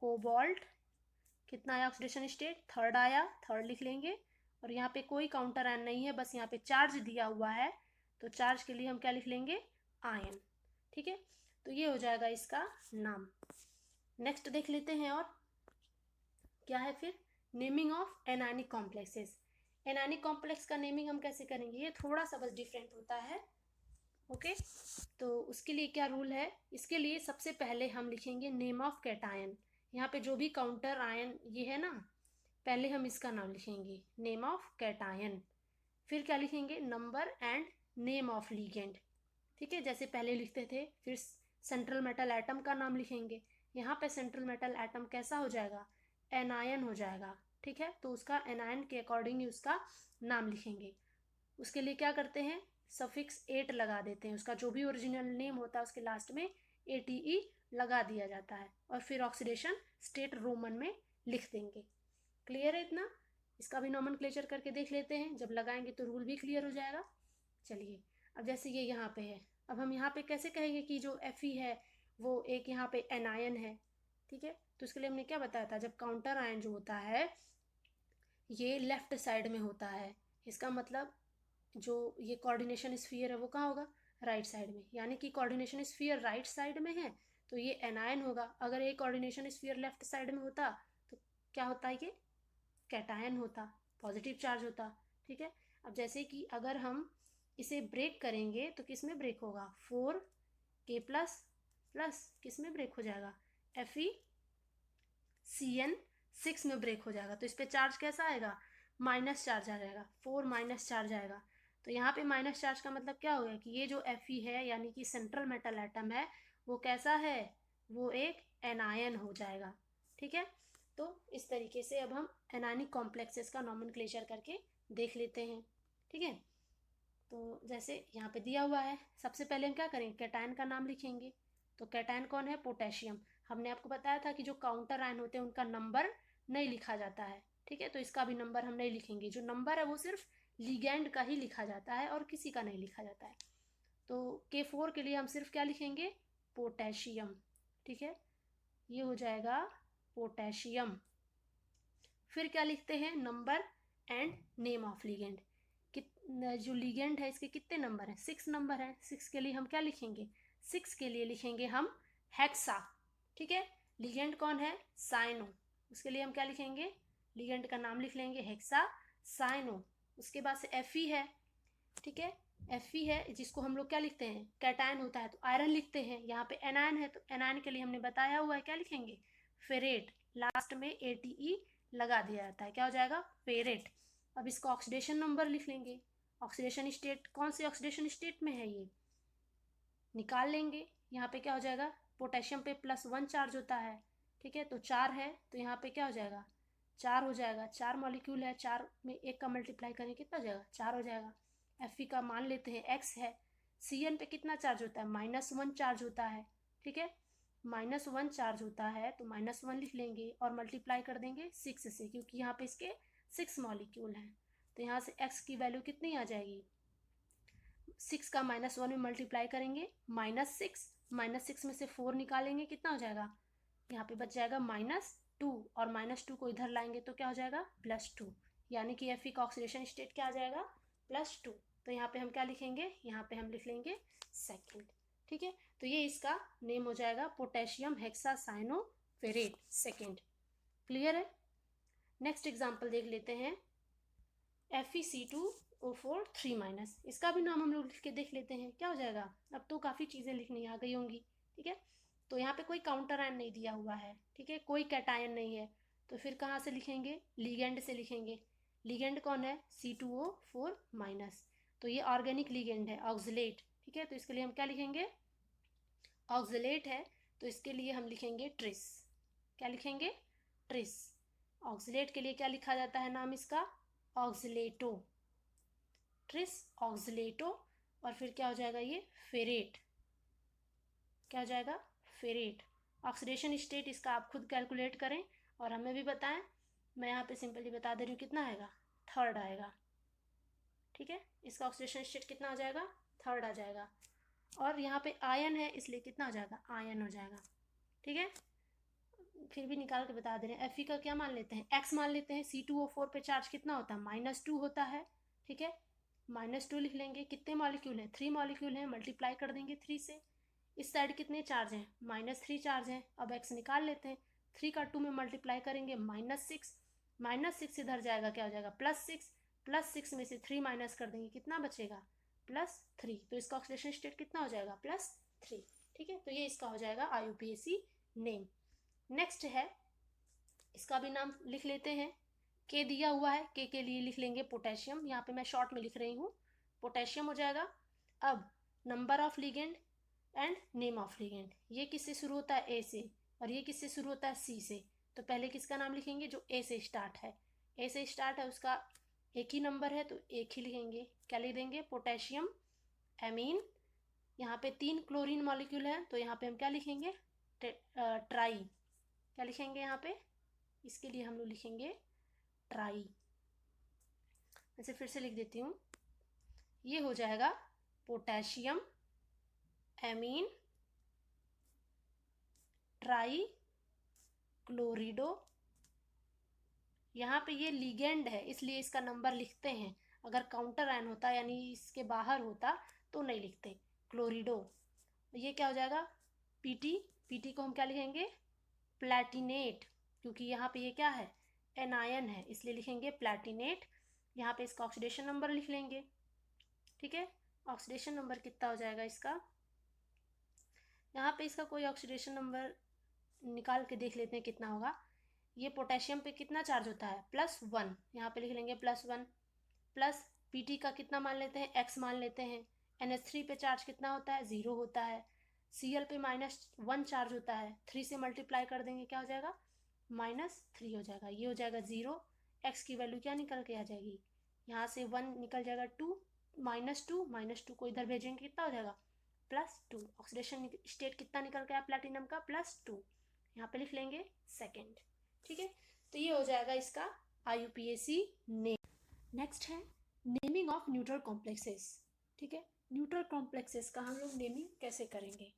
कोबाल्ट, कितना आया ऑक्सीडेशन स्टेट, थर्ड आया, थर्ड लिख लेंगे। और यहाँ पे कोई काउंटर आयन नहीं है, बस यहाँ पे चार्ज दिया हुआ है, तो चार्ज के लिए हम क्या लिख लेंगे आयन। ठीक है, तो ये हो जाएगा इसका नाम। नेक्स्ट देख लेते हैं, और क्या है फिर naming of anionic complexes. Anionic complex का नेमिंग हम कैसे करेंगे, ये थोड़ा सा बस डिफरेंट होता है। ओके, तो उसके लिए क्या रूल है, इसके लिए सबसे पहले हम लिखेंगे नेम ऑफ कैटायन। यहाँ पे जो भी काउंटर आयन ये है ना, पहले हम इसका नाम लिखेंगे नेम ऑफ कैटायन, फिर क्या लिखेंगे number and name of ligand. ठीक है, जैसे पहले लिखते थे। फिर सेंट्रल मेटल एटम का नाम लिखेंगे, यहाँ पे सेंट्रल मेटल एटम कैसा हो जाएगा एनायन हो जाएगा। ठीक है, तो उसका एनायन के अकॉर्डिंग ही उसका नाम लिखेंगे। उसके लिए क्या करते हैं सफिक्स 8 लगा देते हैं, उसका जो भी ओरिजिनल नेम होता है उसके लास्ट में ATE लगा दिया जाता है, और फिर ऑक्सीडेशन स्टेट रोमन में लिख देंगे। क्लियर है इतना, इसका भी नॉमेनक्लेचर करके देख लेते हैं, जब लगाएंगे तो रूल भी क्लियर हो जाएगा। चलिए, अब जैसे ये यहाँ पे है, अब हम यहाँ पे कैसे कहेंगे कि जो Fe है वो एक यहाँ पे एनायन है। ठीक है, तो इसके लिए हमने क्या बताया था, जब काउंटर आयन जो होता है ये लेफ्ट साइड में होता है, इसका मतलब जो ये कोऑर्डिनेशन स्फीयर है वो कहाँ होगा राइट साइड में, यानी कि कोऑर्डिनेशन स्फीयर राइट साइड में है तो ये एनायन होगा। अगर ये कोऑर्डिनेशन स्फीयर लेफ्ट साइड में होता तो क्या होता, ये कैटायन होता, पॉजिटिव चार्ज होता। ठीक है, अब जैसे कि अगर हम इसे ब्रेक करेंगे तो किस में ब्रेक होगा 4K प्लस प्लस किस में ब्रेक हो जाएगा FeCN6 में ब्रेक हो जाएगा। तो इस पर चार्ज कैसा आएगा माइनस चार्ज आ जाएगा, 4 माइनस चार्ज आएगा। तो यहाँ पे माइनस चार्ज का मतलब क्या हो गया कि ये जो Fe है यानी कि सेंट्रल मेटल एटम है वो कैसा है, वो एक एनायन हो जाएगा। ठीक है, तो इस तरीके से अब हम एनायनिक कॉम्प्लेक्सेस का नॉमेनक्लेचर करके देख लेते हैं। ठीक है, तो जैसे यहाँ पे दिया हुआ है, सबसे पहले हम क्या करेंगे, कैटायन का नाम लिखेंगे। तो कैटायन कौन है, पोटेशियम। हमने आपको बताया था कि जो काउंटर आयन होते हैं उनका नंबर नहीं लिखा जाता है। ठीक है, तो इसका भी नंबर हम नहीं लिखेंगे, जो नंबर है वो सिर्फ लिगैंड का ही लिखा जाता है और किसी का नहीं लिखा जाता है। तो K4 के लिए हम सिर्फ क्या लिखेंगे, पोटेशियम। ठीक है, ये हो जाएगा पोटेशियम। फिर क्या लिखते हैं, number and name of ligand. जो लिगेंड है इसके कितने नंबर हैं, 6 नंबर हैं। 6 के लिए हम क्या लिखेंगे, 6 के लिए लिखेंगे हम हेक्सा। ठीक है, लिगेंड कौन है, साइनो। उसके लिए हम क्या लिखेंगे, लिगेंड का नाम लिख लेंगे हेक्सा साइनो। उसके बाद से Fe है। ठीक है, Fe है जिसको हम लोग क्या लिखते हैं, कैटायन होता है तो आयरन लिखते हैं। यहाँ पे एनायन है तो एनायन के लिए हमने बताया हुआ है, क्या लिखेंगे, फेरेट। लास्ट में ATE लगा दिया जाता है, क्या हो जाएगा, फेरेट। अब इसका ऑक्सीडेशन नंबर लिख लेंगे। ऑक्सीडेशन स्टेट, कौन से ऑक्सीडेशन स्टेट में है ये, निकाल लेंगे। यहाँ पे क्या हो जाएगा, पोटेशियम पे +1 चार्ज होता है। ठीक है, तो 4 है तो यहाँ पे क्या हो जाएगा, 4 हो जाएगा। 4 मॉलिक्यूल है, 4 में 1 का मल्टीप्लाई करें कितना हो जाएगा, 4 हो जाएगा। Fe का मान लेते हैं X है। Cn पे कितना चार्ज होता है, -1 चार्ज होता है। ठीक है, -1 चार्ज होता है तो -1 लिख लेंगे और मल्टीप्लाई कर देंगे 6 से, क्योंकि यहाँ पे इसके 6 मॉलिक्यूल हैं। तो यहाँ से X की वैल्यू कितनी आ जाएगी, 6 का -1 में मल्टीप्लाई करेंगे, -6, -6 में से 4 निकालेंगे, कितना हो जाएगा, यहाँ पे बच जाएगा -2, और -2 को इधर लाएंगे तो क्या हो जाएगा, +2। यानी कि Fe का ऑक्सीडेशन स्टेट क्या आ जाएगा, +2। तो यहाँ पे हम क्या लिखेंगे, यहाँ पे हम लिख लेंगे सेकेंड। ठीक है, तो ये इसका नेम हो जाएगा पोटेशियम हेक्सासाइनोफेरेट सेकेंड। क्लियर है। नेक्स्ट एग्जाम्पल देख लेते हैं, FeC2O4 3-। इसका भी नाम हम लोग लिख के देख लेते हैं, क्या हो जाएगा। अब तो काफ़ी चीज़ें लिखनी आ गई होंगी। ठीक है, तो यहाँ पे कोई काउंटर आयन नहीं दिया हुआ है। ठीक है, कोई कैटायन नहीं है, तो फिर कहाँ से लिखेंगे, लिगेंड से लिखेंगे। लिगेंड कौन है, C2O4-। तो ये ऑर्गेनिक लिगेंड है, ऑक्सलेट। ठीक है, तो इसके लिए हम क्या लिखेंगे, ऑक्सलेट है तो इसके लिए हम लिखेंगे ट्रिस। क्या लिखेंगे, ट्रिस। ऑक्सलेट के लिए क्या लिखा जाता है, नाम इसका ऑक्सलेटो, ट्रिस ऑक्सलेटो। और फिर क्या हो जाएगा, ये फेरेट। क्या हो जाएगा, फेरेट। ऑक्सीडेशन स्टेट इसका आप खुद कैलकुलेट करें और हमें भी बताएं। मैं यहाँ पे सिंपली बता दे रही हूँ, कितना आएगा, 3rd आएगा। ठीक है, इसका ऑक्सीडेशन स्टेट कितना आ जाएगा, 3rd आ जाएगा। और यहाँ पे आयन है इसलिए कितना हो जाएगा, आयन हो जाएगा। ठीक है, फिर भी निकाल के बता दे रहे हैं। Fe का क्या मान लेते हैं, X मान लेते हैं। C2O4 पे चार्ज कितना होता है, -2 होता है। ठीक है, -2 लिख लेंगे। कितने मॉलिक्यूल हैं, 3 मॉलिक्यूल हैं, मल्टीप्लाई कर देंगे 3 से। इस साइड कितने चार्ज हैं, -3 चार्ज हैं। अब X निकाल लेते हैं, 3 का 2 में मल्टीप्लाई करेंगे, -6, -6 इधर जाएगा, क्या हो जाएगा, +6, +6 में से 3 माइनस कर देंगे, कितना बचेगा, +3। तो इसका ऑक्सीडेशन स्टेट कितना हो जाएगा, +3। ठीक है, तो ये इसका हो जाएगा IUPAC नेम। नेक्स्ट है, इसका भी नाम लिख लेते हैं। K दिया हुआ है, K के लिए लिख लेंगे पोटेशियम। यहाँ पे मैं शॉर्ट में लिख रही हूँ, पोटेशियम हो जाएगा। अब number of ligand and name of ligand, ये किससे शुरू होता है, A से, और ये किससे शुरू होता है, C से। तो पहले किसका नाम लिखेंगे, जो A से स्टार्ट है। A से स्टार्ट है, उसका एक ही नंबर है तो एक ही लिखेंगे। क्या लिख देंगे, पोटेशियम एमीन। यहाँ पे 3 क्लोरीन मॉलिक्यूल है तो यहाँ पे हम क्या लिखेंगे, ट्राई। क्या लिखेंगे यहाँ पे, इसके लिए हम लोग लिखेंगे ट्राई। ऐसे फिर से लिख देती हूँ, ये हो जाएगा पोटेशियम एमीन ट्राई क्लोरिडो। यहाँ पे ये लिगेंड है इसलिए इसका नंबर लिखते हैं, अगर काउंटर आयन होता यानी इसके बाहर होता तो नहीं लिखते, क्लोरिडो। ये क्या हो जाएगा, पीटी। पीटी को हम क्या लिखेंगे, प्लैटिनेट, क्योंकि यहाँ पे ये क्या है, एनायन है इसलिए लिखेंगे प्लैटिनेट। यहाँ पे इसका ऑक्सीडेशन नंबर लिख लेंगे। ठीक है, ऑक्सीडेशन नंबर कितना हो जाएगा इसका, यहाँ पे इसका कोई ऑक्सीडेशन नंबर निकाल के देख लेते हैं कितना होगा। ये पोटेशियम पे कितना चार्ज होता है, +1, यहाँ पे लिख लेंगे +1। प्लस पीटी का कितना मान लेते हैं, X मान लेते हैं। NH3 पे चार्ज कितना होता है, 0 होता है। Cl पे -1 चार्ज होता है, 3 से मल्टीप्लाई कर देंगे, क्या हो जाएगा, -3 हो जाएगा, ये हो जाएगा 0। एक्स की वैल्यू क्या निकल के आ जाएगी, यहाँ से 1 निकल जाएगा 2, -2 को इधर भेजेंगे कितना हो जाएगा +2। ऑक्सीडेशन स्टेट कितना निकल के आया प्लैटिनम का +2, यहाँ पे लिख लेंगे सेकेंड। ठीक है, तो ये हो जाएगा इसका IUPAC नेम। नेक्स्ट है नेमिंग ऑफ न्यूट्रल कॉम्प्लेक्सेस। ठीक है, न्यूट्रल कॉम्प्लेक्सेस का हम लोग नेमिंग कैसे करेंगे,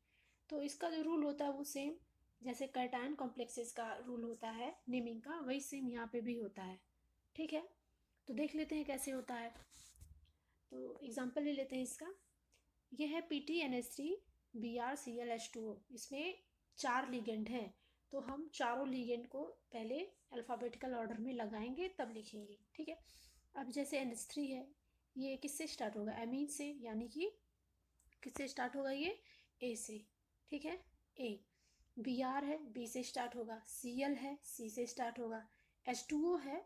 तो इसका जो रूल होता है वो सेम जैसे कैटायन कॉम्प्लेक्सेस का रूल होता है नेमिंग का, वही सेम यहाँ पे भी होता है। ठीक है, तो देख लेते हैं कैसे होता है। तो एग्जांपल ले लेते हैं इसका। ये है PTNH3Br Cl इसमें 4 लिगेंड हैं, तो हम चारों लिगेंड को पहले अल्फ़ाबेटिकल ऑर्डर में लगाएंगे तब लिखेंगे। ठीक है, अब जैसे NH3 है, ये किससे स्टार्ट होगा, एमीन से, यानी कि किससे स्टार्ट होगा ये ए से। ठीक है, ए। Br है, बी से स्टार्ट होगा, Cl है, सी से स्टार्ट होगा, H2O है,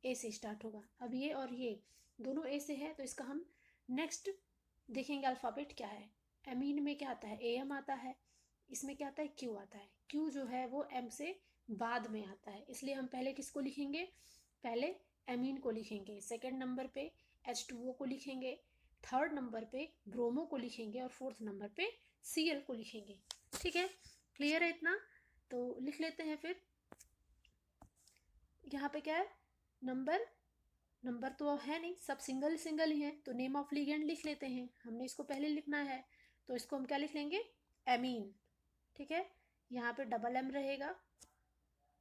ए से स्टार्ट होगा। अब ये और ये दोनों ए से है, तो इसका हम नेक्स्ट देखेंगे अल्फ़ाबेट क्या है। एमीन में क्या आता है, AM आता है, इसमें क्या आता है, Q आता है। Q जो है वो M से बाद में आता है, इसलिए हम पहले किसको लिखेंगे, पहले एमीन को लिखेंगे, सेकेंड नंबर पे H2O को लिखेंगे, थर्ड नंबर पे ब्रोमो को लिखेंगे और फोर्थ नंबर पे Cl को लिखेंगे। ठीक है, क्लियर है इतना, तो लिख लेते हैं फिर। यहाँ पे क्या है, नंबर तो है नहीं, सब सिंगल सिंगल ही है, तो नेम ऑफ लिगेंड लिख लेते हैं, हमने इसको पहले लिखना है, तो इसको हम क्या लिख लेंगे, एमीन। ठीक है, यहाँ पे डबल एम रहेगा,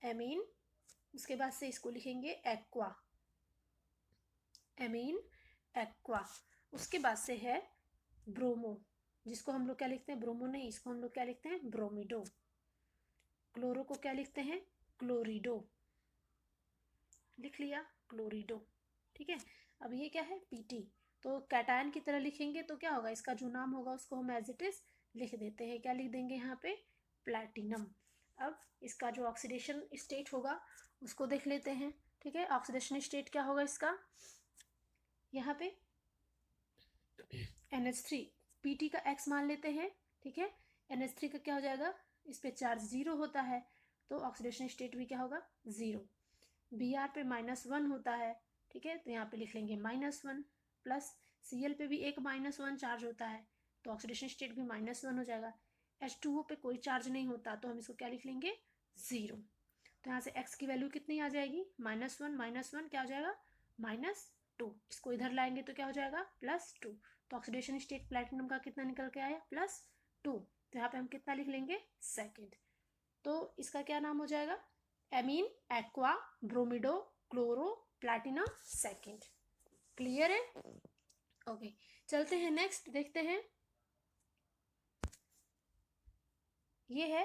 एमीन। उसके बाद से इसको लिखेंगे एक्वा, एमीन एक्वा। उसके बाद से है ब्रोमो, जिसको हम लोग क्या लिखते हैं, ब्रोमो नहीं, इसको हम लोग क्या लिखते हैं, ब्रोमिडो। क्लोरो को क्या लिखते हैं, क्लोरिडो, लिख लिया क्लोरिडो। ठीक है, अब ये क्या है, पीटी, तो कैटायन की तरह लिखेंगे तो क्या होगा, इसका जो नाम होगा उसको हम एज इट इज लिख देते हैं, क्या लिख देंगे यहाँ पे, प्लैटिनम। अब इसका जो ऑक्सीडेशन स्टेट होगा उसको देख लेते हैं। ठीक है, ऑक्सीडेशन स्टेट क्या होगा इसका, यहाँ पे NH3 पीटी का एक्स मान लेते हैं। ठीक है, NH3 का क्या हो जाएगा, इस पे चार्ज 0 होता है, तो ऑक्सीडेशन स्टेट भी क्या होगा, 0। Br पे -1 होता है। ठीक है, तो यहाँ पे लिख लेंगे -1 प्लस Cl पे भी एक -1 चार्ज होता है, तो ऑक्सीडेशन स्टेट भी -1 हो जाएगा। H2O पे कोई चार्ज नहीं होता, तो हम इसको क्या लिख लेंगे, 0। तो यहाँ से x की वैल्यू कितनी आ जाएगी, -1 क्या हो जाएगा, -2। इसको इधर लाएंगे तो क्या हो जाएगा, +2। तो ऑक्सीडेशन स्टेट प्लैटिनम का कितना निकल के आया, +2। तो यहाँ पे हम कितना लिख लेंगे, सेकेंड। तो इसका क्या नाम हो जाएगा, ammine aqua bromido chloro platinum second. Clear है, ओके। चलते हैं नेक्स्ट, देखते हैं ये है।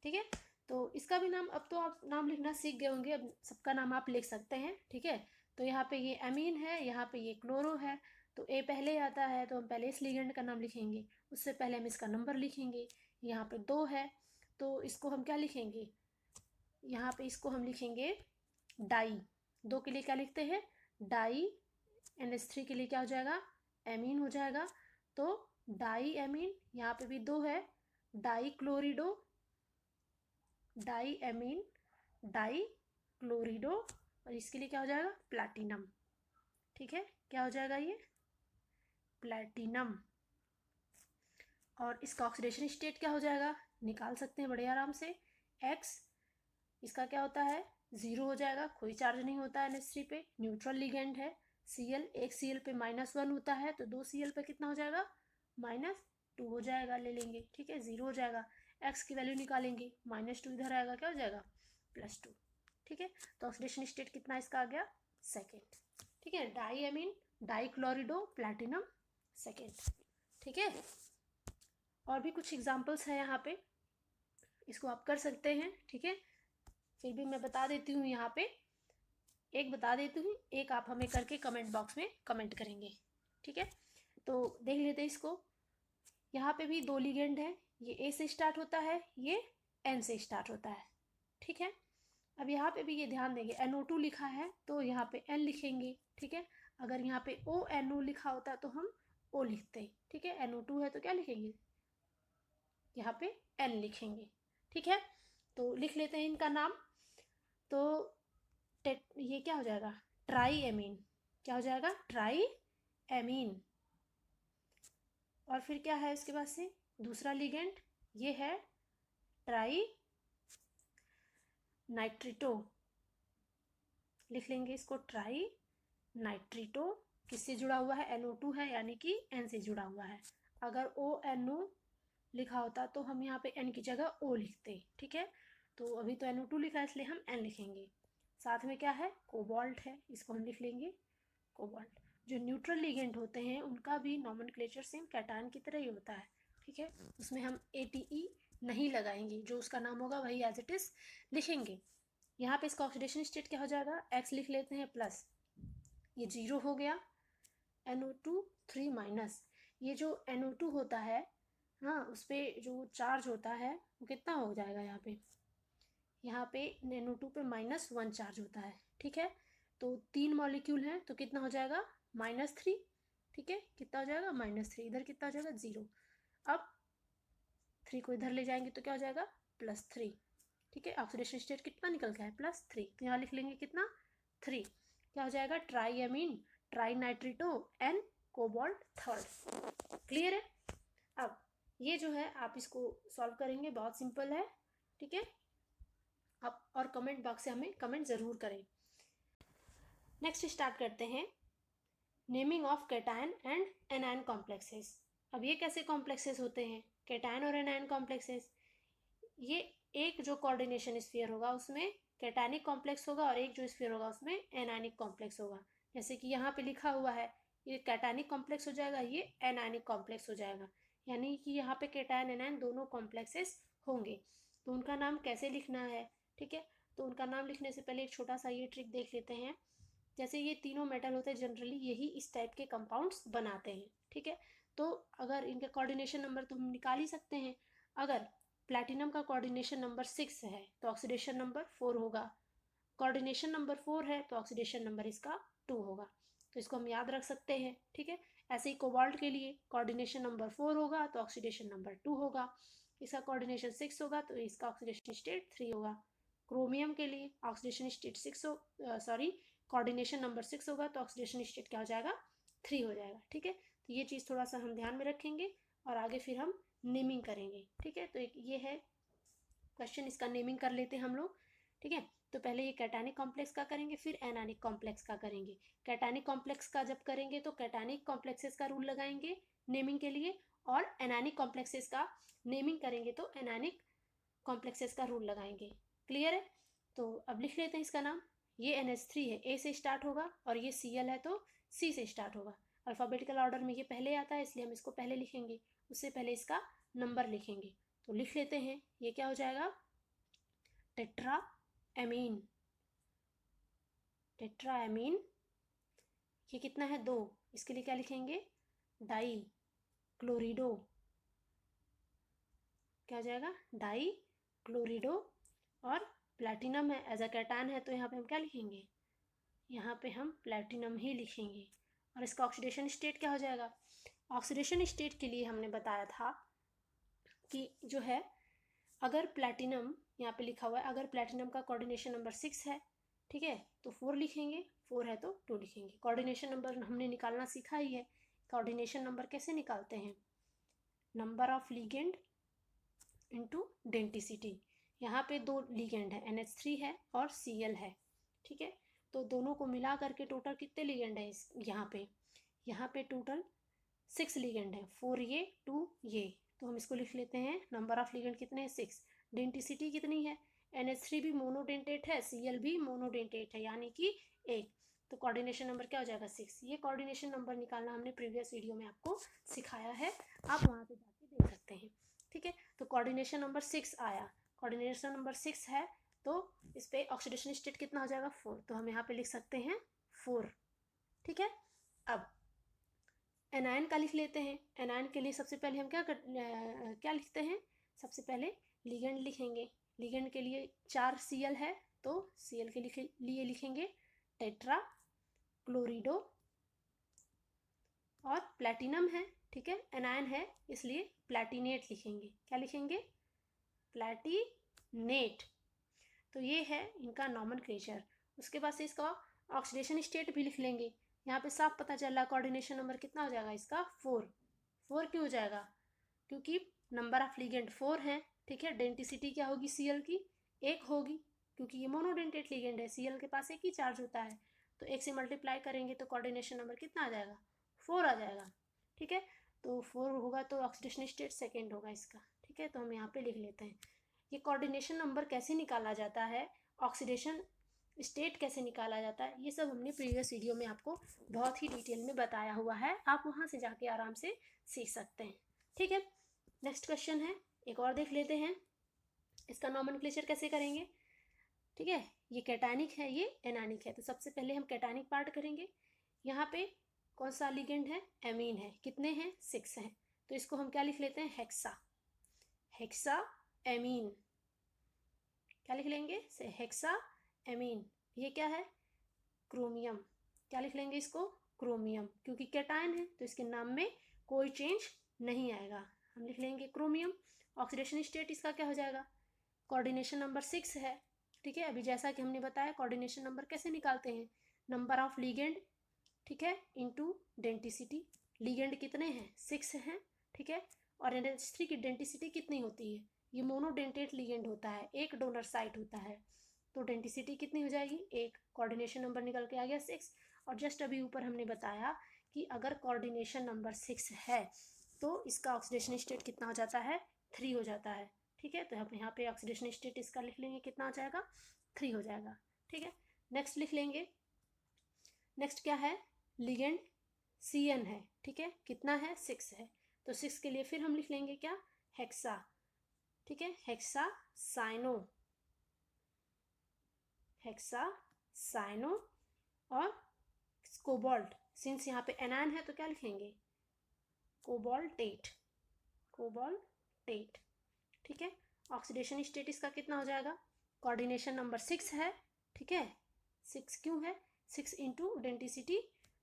ठीक है, तो इसका भी नाम, अब तो आप नाम लिखना सीख गए होंगे, अब सबका नाम आप लिख सकते हैं। ठीक है, तो यहाँ पे ये एमीन है, यहाँ पे ये क्लोरो है, तो ए पहले आता है तो हम पहले इस लिगेंड का नाम लिखेंगे, उससे पहले हम इसका नंबर लिखेंगे। यहाँ पे 2 है, तो इसको हम क्या लिखेंगे, यहाँ पे इसको हम लिखेंगे डाई। 2 के लिए क्या लिखते हैं, डाई। NH3 के लिए क्या हो जाएगा, एमीन हो जाएगा, तो डाई एमीन। यहाँ पे भी 2 है, डाई क्लोरिडो, डाई एमीन, डाई क्लोरिडो, और इसके लिए क्या हो जाएगा, प्लैटिनम। ठीक है, क्या हो जाएगा ये, प्लैटिनम। और इसका ऑक्सीडेशन स्टेट क्या हो जाएगा, निकाल सकते हैं बड़े आराम से। एक्स इसका क्या होता है, 0 हो जाएगा, कोई चार्ज नहीं होता है NH3 पे, न्यूट्रल लिगेंड है। Cl, एक Cl पे -1 होता है, तो 2 Cl पे कितना हो जाएगा, -2 हो जाएगा, ले लेंगे। ठीक है, 0 हो जाएगा, x की वैल्यू निकालेंगे, -2 इधर आएगा, क्या हो जाएगा, +2। ठीक है, तो ऑक्सीडेशन स्टेट कितना इसका आ गया, सेकेंड। ठीक है, di ammine di chlorido platinum second. ठीक है, और भी कुछ एग्जाम्पल्स हैं यहाँ पे, इसको आप कर सकते हैं। ठीक है, फिर भी मैं बता देती हूँ, यहाँ पे एक बता देती हूँ, एक आप हमें करके कमेंट बॉक्स में कमेंट करेंगे। ठीक है, तो देख लेते हैं इसको। यहाँ पे भी 2 लिगेंड है, ये ए से स्टार्ट होता है, ये एन से स्टार्ट होता है। ठीक है, अब यहाँ पे भी ये ध्यान देंगे, NO2 लिखा है तो यहाँ पे N लिखेंगे। ठीक है, अगर यहाँ पे ONO लिखा होता तो हम O लिखते हैं। ठीक है, NO2 है तो क्या लिखेंगे, यहाँ पे N लिखेंगे। ठीक है, तो लिख लेते हैं इनका नाम। तो ये क्या हो जाएगा, ट्राई एमीन। क्या हो जाएगा, ट्राई एमीन। और फिर क्या है इसके बाद से दूसरा लिगेंड, ये है ट्राई नाइट्रिटो। लिख लेंगे इसको ट्राई नाइट्रिटो। किससे जुड़ा हुआ है, NO2 है, यानी कि N से जुड़ा हुआ है। अगर ONO लिखा होता तो हम यहाँ पे N की जगह O लिखते, ठीक है। तो अभी तो NO2 लिखा है इसलिए हम N लिखेंगे। साथ में क्या है, कोबाल्ट है, इसको हम लिख लेंगे कोबाल्ट। जो न्यूट्रल लिगेंड होते हैं उनका भी नॉमेनक्लेचर सेम कैटायन की तरह ही होता है, ठीक है। उसमें हम ATE नहीं लगाएंगे, जो उसका नाम होगा वही एज इट इज लिखेंगे। यहाँ पे इसका ऑक्सीडेशन स्टेट क्या हो जाएगा, X लिख लेते हैं प्लस, ये 0 हो गया, NO2 3 माइनस। ये जो NO2 होता है, हाँ, उस पर जो चार्ज होता है वो कितना हो जाएगा, यहाँ पे NO2 पे -1 चार्ज होता है, ठीक है। तो 3 मॉलिक्यूल हैं तो कितना हो जाएगा, -3, ठीक है। कितना हो जाएगा, -3। इधर कितना हो जाएगा, 0। अब 3 को इधर ले जाएंगे तो क्या हो जाएगा, +3, ठीक है। ऑक्सीडेशन स्टेट कितना निकल गया है, +3। तो यहाँ लिख लेंगे कितना, 3। क्या हो जाएगा, tri ammine, tri nitrito and cobalt third. Clear है। अब ये जो है आप इसको सॉल्व करेंगे, बहुत सिंपल है, ठीक है। आप और कमेंट बॉक्स से हमें कमेंट ज़रूर करें। नेक्स्ट स्टार्ट करते हैं, naming of cation and anion complexes. अब ये कैसे कॉम्प्लेक्सेस होते हैं, कैटायन और एनायन कॉम्प्लेक्सेस। ये एक जो कोऑर्डिनेशन स्फीयर होगा उसमें कैटायनिक कॉम्प्लेक्स होगा और एक जो स्फीयर होगा उसमें एनायनिक कॉम्प्लेक्स होगा। जैसे कि यहाँ पे लिखा हुआ है, ये कैटायनिक कॉम्प्लेक्स हो जाएगा, ये एनायनिक कॉम्प्लेक्स हो जाएगा, यानी कि यहाँ पे कैटायन एनायन दोनों कॉम्प्लेक्सेस होंगे। तो उनका नाम कैसे लिखना है, ठीक है। तो उनका नाम लिखने से पहले एक छोटा सा ये ट्रिक देख लेते हैं। जैसे ये तीनों मेटल होते हैं, जनरली यही इस टाइप के कंपाउंड्स बनाते हैं, ठीक है। तो अगर इनका कोऑर्डिनेशन नंबर तो हम निकाल ही सकते हैं। अगर प्लैटिनम का कोऑर्डिनेशन नंबर 6 है तो ऑक्सीडेशन नंबर 4 होगा, कोऑर्डिनेशन नंबर 4 है तो ऑक्सीडेशन नंबर इसका 2 होगा। तो इसको हम याद रख सकते हैं, ठीक है। ऐसे ही कोबाल्ट के लिए कोऑर्डिनेशन नंबर 4 होगा तो ऑक्सीडेशन नंबर 2 होगा, इसका कोऑर्डिनेशन 6 होगा तो इसका ऑक्सीडेशन स्टेट 3 होगा। क्रोमियम के लिए ऑक्सीडेशन स्टेट 6 हो, सॉरी, कोऑर्डिनेशन नंबर 6 होगा तो ऑक्सीडेशन स्टेट क्या हो जाएगा, 3 हो जाएगा, ठीक है। तो ये चीज़ थोड़ा सा हम ध्यान में रखेंगे और आगे फिर हम नेमिंग करेंगे, ठीक है। तो एक ये है क्वेश्चन, इसका नेमिंग कर लेते हैं हम लोग, ठीक है। तो पहले ये कैटायनिक कॉम्प्लेक्स का करेंगे, फिर एनायनिक कॉम्प्लेक्स का करेंगे। कैटायनिक कॉम्प्लेक्स का जब करेंगे तो कैटायनिक कॉम्प्लेक्सेस का रूल लगाएंगे नेमिंग के लिए, और एनायनिक कॉम्प्लेक्सेस का नेमिंग करेंगे तो एनायनिक कॉम्प्लेक्सेस का रूल लगाएंगे। क्लियर है। तो अब लिख लेते हैं इसका नाम। ये NH3 है, A से स्टार्ट होगा, और ये Cl है तो C से स्टार्ट होगा। अल्फ़ाबेटिकल ऑर्डर में ये पहले आता है इसलिए हम इसको पहले लिखेंगे, उससे पहले इसका नंबर लिखेंगे। तो लिख लेते हैं, ये क्या हो जाएगा, टेट्रा एमीन। टेट्रा एमीन, ये कितना है, 2, इसके लिए क्या लिखेंगे, डाई क्लोरिडो। क्या हो जाएगा, डाई क्लोरिडो। और प्लैटिनम है, एज अ कैटायन है तो यहाँ पे हम क्या लिखेंगे, यहाँ पे हम प्लैटिनम ही लिखेंगे। और इसका ऑक्सीडेशन स्टेट क्या हो जाएगा, ऑक्सीडेशन स्टेट के लिए हमने बताया था कि जो है, अगर प्लैटिनम यहाँ पे लिखा हुआ है, अगर प्लैटिनम का कोऑर्डिनेशन नंबर 6 है, ठीक है, तो 4 लिखेंगे, 4 है तो 2 लिखेंगे। कोऑर्डिनेशन नंबर हमने निकालना सीखा ही है। कोऑर्डिनेशन नंबर कैसे निकालते हैं, number of ligand into denticity. यहाँ पे 2 लिगेंड है, NH3 है और Cl है, ठीक है। तो दोनों को मिला करके टोटल कितने लिगेंड है इस यहाँ पे टोटल 6 लिगेंड है, 4 ये 2 ये। तो हम इसको लिख लेते हैं, नंबर ऑफ लिगेंड कितने हैं, 6। डेंटिसिटी कितनी है, NH3 भी मोनोडेंटेट है, Cl भी मोनोडेंटेट है, यानी कि 1। तो कोऑर्डिनेशन नंबर क्या हो जाएगा, 6। ये कोऑर्डिनेशन नंबर निकालना हमने प्रीवियस वीडियो में आपको सिखाया है, आप वहाँ पे जाके देख सकते हैं, ठीक है। तो कोऑर्डिनेशन नंबर 6 आया, कोऑर्डिनेशन नंबर 6 है तो इस पर ऑक्सीडेशन स्टेट कितना हो जाएगा, 4। तो हम यहाँ पे लिख सकते हैं 4, ठीक है। अब एनायन का लिख लेते हैं। एनायन के लिए सबसे पहले हम क्या लिखते हैं, सबसे पहले लिगेंड लिखेंगे। लिगेंड के लिए 4 Cl है तो Cl के लिए लिखेंगे टेट्रा क्लोरिडो। और प्लैटिनम है, ठीक है, एनायन है इसलिए प्लैटिनेट लिखेंगे। क्या लिखेंगे, प्लैटिनेट। तो ये है इनका नॉमेनक्लेचर। उसके बाद से इसका ऑक्सीडेशन स्टेट भी लिख लेंगे। यहाँ पे साफ पता चल रहा है कोऑर्डिनेशन नंबर कितना हो जाएगा इसका 4। 4 क्यों हो जाएगा? क्योंकि नंबर ऑफ लिगेंड 4 है, ठीक है। डेंसिटी क्या होगी Cl की? 1 होगी, क्योंकि ये मोनोडेंटेट लिगेंड है, Cl के पास एक ही चार्ज होता है। तो 1 से मल्टीप्लाई करेंगे तो कोऑर्डिनेशन नंबर कितना आ जाएगा? 4 आ जाएगा, ठीक है। तो 4 होगा तो ऑक्सीडेशन स्टेट सेकेंड होगा इसका, ठीक है। तो हम यहाँ पे लिख लेते हैं। ये कोऑर्डिनेशन नंबर कैसे निकाला जाता है, ऑक्सीडेशन स्टेट कैसे निकाला जाता है, ये सब हमने प्रीवियस वीडियो में आपको बहुत ही डिटेल में बताया हुआ है। आप वहाँ से जाके आराम से सीख सकते हैं, ठीक है। नेक्स्ट क्वेश्चन है, एक और देख लेते हैं। इसका नॉमेनक्लेचर कैसे करेंगे, ठीक है। ये कैटायनिक है, ये एनायनिक है। तो सबसे पहले हम कैटायनिक पार्ट करेंगे। यहाँ पे कौन सा लिगेंड है? एमीन है। कितने हैं? 6 हैं। तो इसको हम क्या लिख लेते हैं? हेक्सा। हेक्सा एमीन क्या लिख लेंगे? से हेक्सा एमीन। ये क्या है? क्रोमियम। क्या लिख लेंगे इसको? क्रोमियम, क्योंकि कैटायन है तो इसके नाम में कोई चेंज नहीं आएगा, हम लिख लेंगे क्रोमियम। ऑक्सीडेशन स्टेट इसका क्या हो जाएगा? कोऑर्डिनेशन नंबर 6 है, ठीक है। अभी जैसा कि हमने बताया कोऑर्डिनेशन नंबर कैसे निकालते हैं, नंबर ऑफ लिगेंड, ठीक है, इनटू डेंसिटी। लिगेंड कितने हैं? 6 हैं, ठीक है। और NH3 की डेंसिटी कितनी होती है? ये मोनोडेंटेट लिगेंड होता है, एक डोनर साइट होता है, तो डेंसिटी कितनी हो जाएगी? 1। कोऑर्डिनेशन नंबर निकल के आ गया 6। और जस्ट अभी ऊपर हमने बताया कि अगर कोऑर्डिनेशन नंबर 6 है तो इसका ऑक्सीडेशन स्टेट कितना हो जाता है? 3 हो जाता है, ठीक है। तो हम यहाँ पे ऑक्सीडेशन स्टेट इसका लिख लेंगे, कितना हो जाएगा? 3 हो जाएगा, ठीक है। नेक्स्ट लिख लेंगे। नेक्स्ट क्या है? लिगेंड CN है, ठीक है। कितना है? 6 है। तो 6 के लिए फिर हम लिख लेंगे क्या? हेक्सा, ठीक है। हेक्सा साइनो, हेक्सा साइनो और कोबाल्ट। सिंस यहाँ पे एनायन है तो क्या लिखेंगे? कोबाल्टेट, कोबाल्टेट, ठीक है। ऑक्सीडेशन स्टेट इसका कितना हो जाएगा? कोऑर्डिनेशन नंबर 6 है, ठीक है। 6 क्यों है? 6 इंटू डेंसिटी,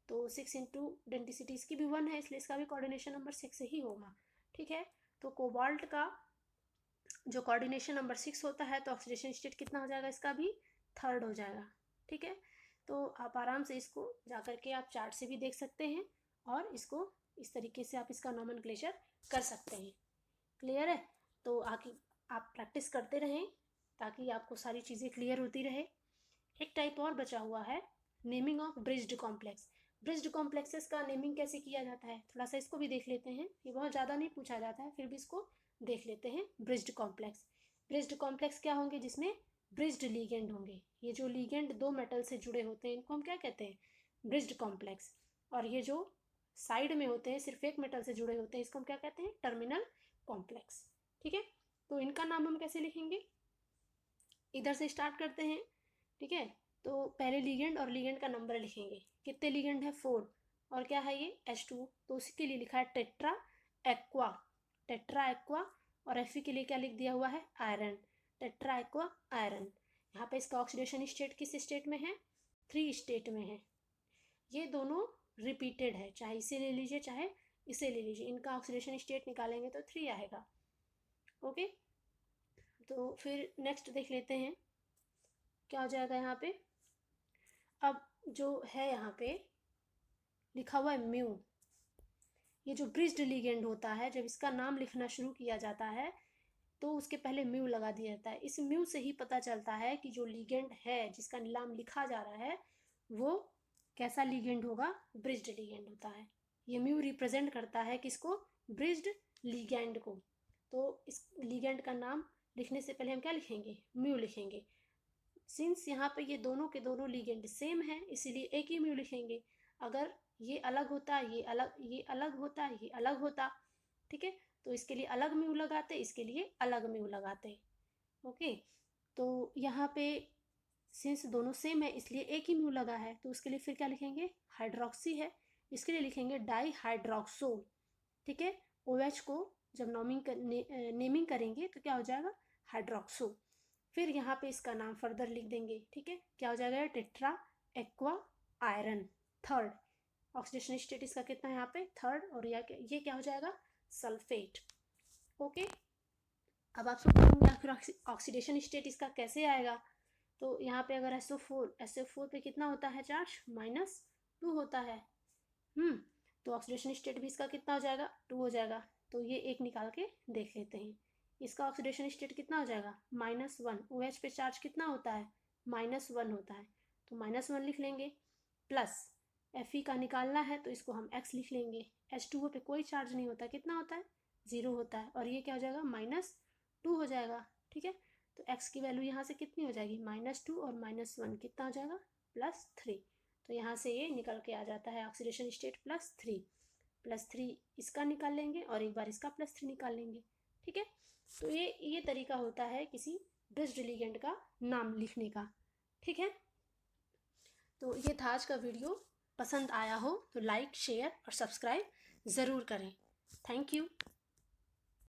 तो 6 इंटू डेंसिटी इसकी भी 1 है, इसलिए इसका भी कोऑर्डिनेशन नंबर 6 ही होगा, ठीक है। तो कोबाल्ट का जो कोऑर्डिनेशन नंबर 6 होता है तो ऑक्सीडेशन स्टेट कितना हो जाएगा? इसका भी 3rd हो जाएगा, ठीक है। तो आप आराम से इसको जाकर के आप चार्ट से भी देख सकते हैं और इसको इस तरीके से आप इसका नॉमेनक्लेचर कर सकते हैं। क्लियर है? तो आगे आप प्रैक्टिस करते रहें ताकि आपको सारी चीज़ें क्लियर होती रहे। एक टाइप और बचा हुआ है, naming of bridged complex. Bridged complexes का नेमिंग कैसे किया जाता है, थोड़ा सा इसको भी देख लेते हैं। ये बहुत ज़्यादा नहीं पूछा जाता है, फिर भी इसको देख लेते हैं। ब्रिज्ड कॉम्प्लेक्स, ब्रिज्ड कॉम्प्लेक्स क्या होंगे? जिसमें ब्रिज्ड लीगेंड होंगे। ये जो लीगेंड 2 मेटल से जुड़े होते हैं इनको हम क्या कहते हैं? Bridged complex. और ये जो साइड में होते हैं सिर्फ एक मेटल से जुड़े होते हैं इसको हम क्या कहते हैं? टर्मिनल कॉम्प्लेक्स, ठीक है। तो इनका नाम हम कैसे लिखेंगे? इधर से स्टार्ट करते हैं, ठीक है। तो पहले लिगेंड और लिगेंड का नंबर लिखेंगे। कितने लिगेंड है? 4। और क्या है ये? H2, तो उसके लिए लिखा है टेट्रा एक्वा, टेट्रा एक्वा। और Fe के लिए क्या लिख दिया हुआ है? Iron, tetra aqua iron. यहाँ पे इसका ऑक्सीडेशन स्टेट किस स्टेट में है? 3 स्टेट में है। ये दोनों रिपीटेड है, चाहे इसे ले लीजिए चाहे इसे ले लीजिए, इनका ऑक्सीडेशन स्टेट निकालेंगे तो 3 आएगा, ओके। तो फिर नेक्स्ट देख लेते हैं क्या हो जाएगा यहाँ पे। अब जो है यहाँ पे लिखा हुआ है म्यू, ये जो ब्रिज्ड लिगेंड होता है जब इसका नाम लिखना शुरू किया जाता है तो उसके पहले म्यू लगा दिया जाता है। इस म्यू से ही पता चलता है कि जो लिगेंड है जिसका नाम लिखा जा रहा है वो कैसा लिगेंड होगा? ब्रिज्ड लिगेंड होता है। ये म्यू रिप्रेजेंट करता है किसको? ब्रिज्ड लिगेंड को। तो इस लिगेंड का नाम लिखने से पहले हम क्या लिखेंगे? म्यू लिखेंगे। सिंस यहाँ पे ये दोनों के दोनों लिगेंड सेम है इसीलिए एक ही म्यू लिखेंगे। अगर ये अलग होता, ये अलग होता, ये अलग होता, ठीक है, तो इसके लिए अलग म्यू लगाते, इसके लिए अलग म्यू लगाते, ओके। तो यहाँ पे सिंस दोनों सेम है इसलिए एक ही म्यू लगा है तो उसके लिए फिर क्या लिखेंगे? हाइड्रोक्सी है, इसके लिए लिखेंगे डाई हाइड्रोक्सोल, ठीक है। OH को जब नेमिंग करेंगे तो क्या हो जाएगा? हाइड्रोक्सो। फिर यहाँ पे इसका नाम फर्दर लिख देंगे, ठीक है। क्या हो जाएगा? Tetra aqua iron, 3rd। Oxidation state इसका कितना है यहाँ पे? 3rd। और ये क्या हो जाएगा? Sulphate, okay. अब आप सोच रहे होंगे आखिर ऑक्सीडेशन स्टेट इसका कैसे आएगा? तो यहाँ पे अगर SO4 पे कितना होता है चार्ज, -2 होता है। तो ऑक्सीडेशन स्टेट भी इसका कितना हो जाएगा, 2 हो जाएगा। तो ये एक निकाल के देख लेते हैं। इसका ऑक्सीडेशन स्टेट कितना हो जाएगा, -1। OH पे चार्ज कितना होता है, -1 होता है, तो -1 लिख लेंगे। प्लस Fe का निकालना है तो इसको हम x लिख लेंगे। H2O पे कोई चार्ज नहीं होता, कितना होता है, 0 होता है, और ये क्या हो जाएगा, -2 हो जाएगा। ठीक है, तो x की वैल्यू यहाँ से कितनी हो जाएगी, -2 और -1 कितना हो जाएगा, +3। तो यहाँ से ये निकल के आ जाता है ऑक्सीडेशन स्टेट +3 इसका निकाल लेंगे और एक बार इसका +3 निकाल लेंगे। ठीक है, तो ये तरीका होता है किसी बेस्ड लिगेंड का नाम लिखने का। ठीक है, तो ये था आज का वीडियो। पसंद आया हो तो लाइक, शेयर और सब्सक्राइब ज़रूर करें। Thank you.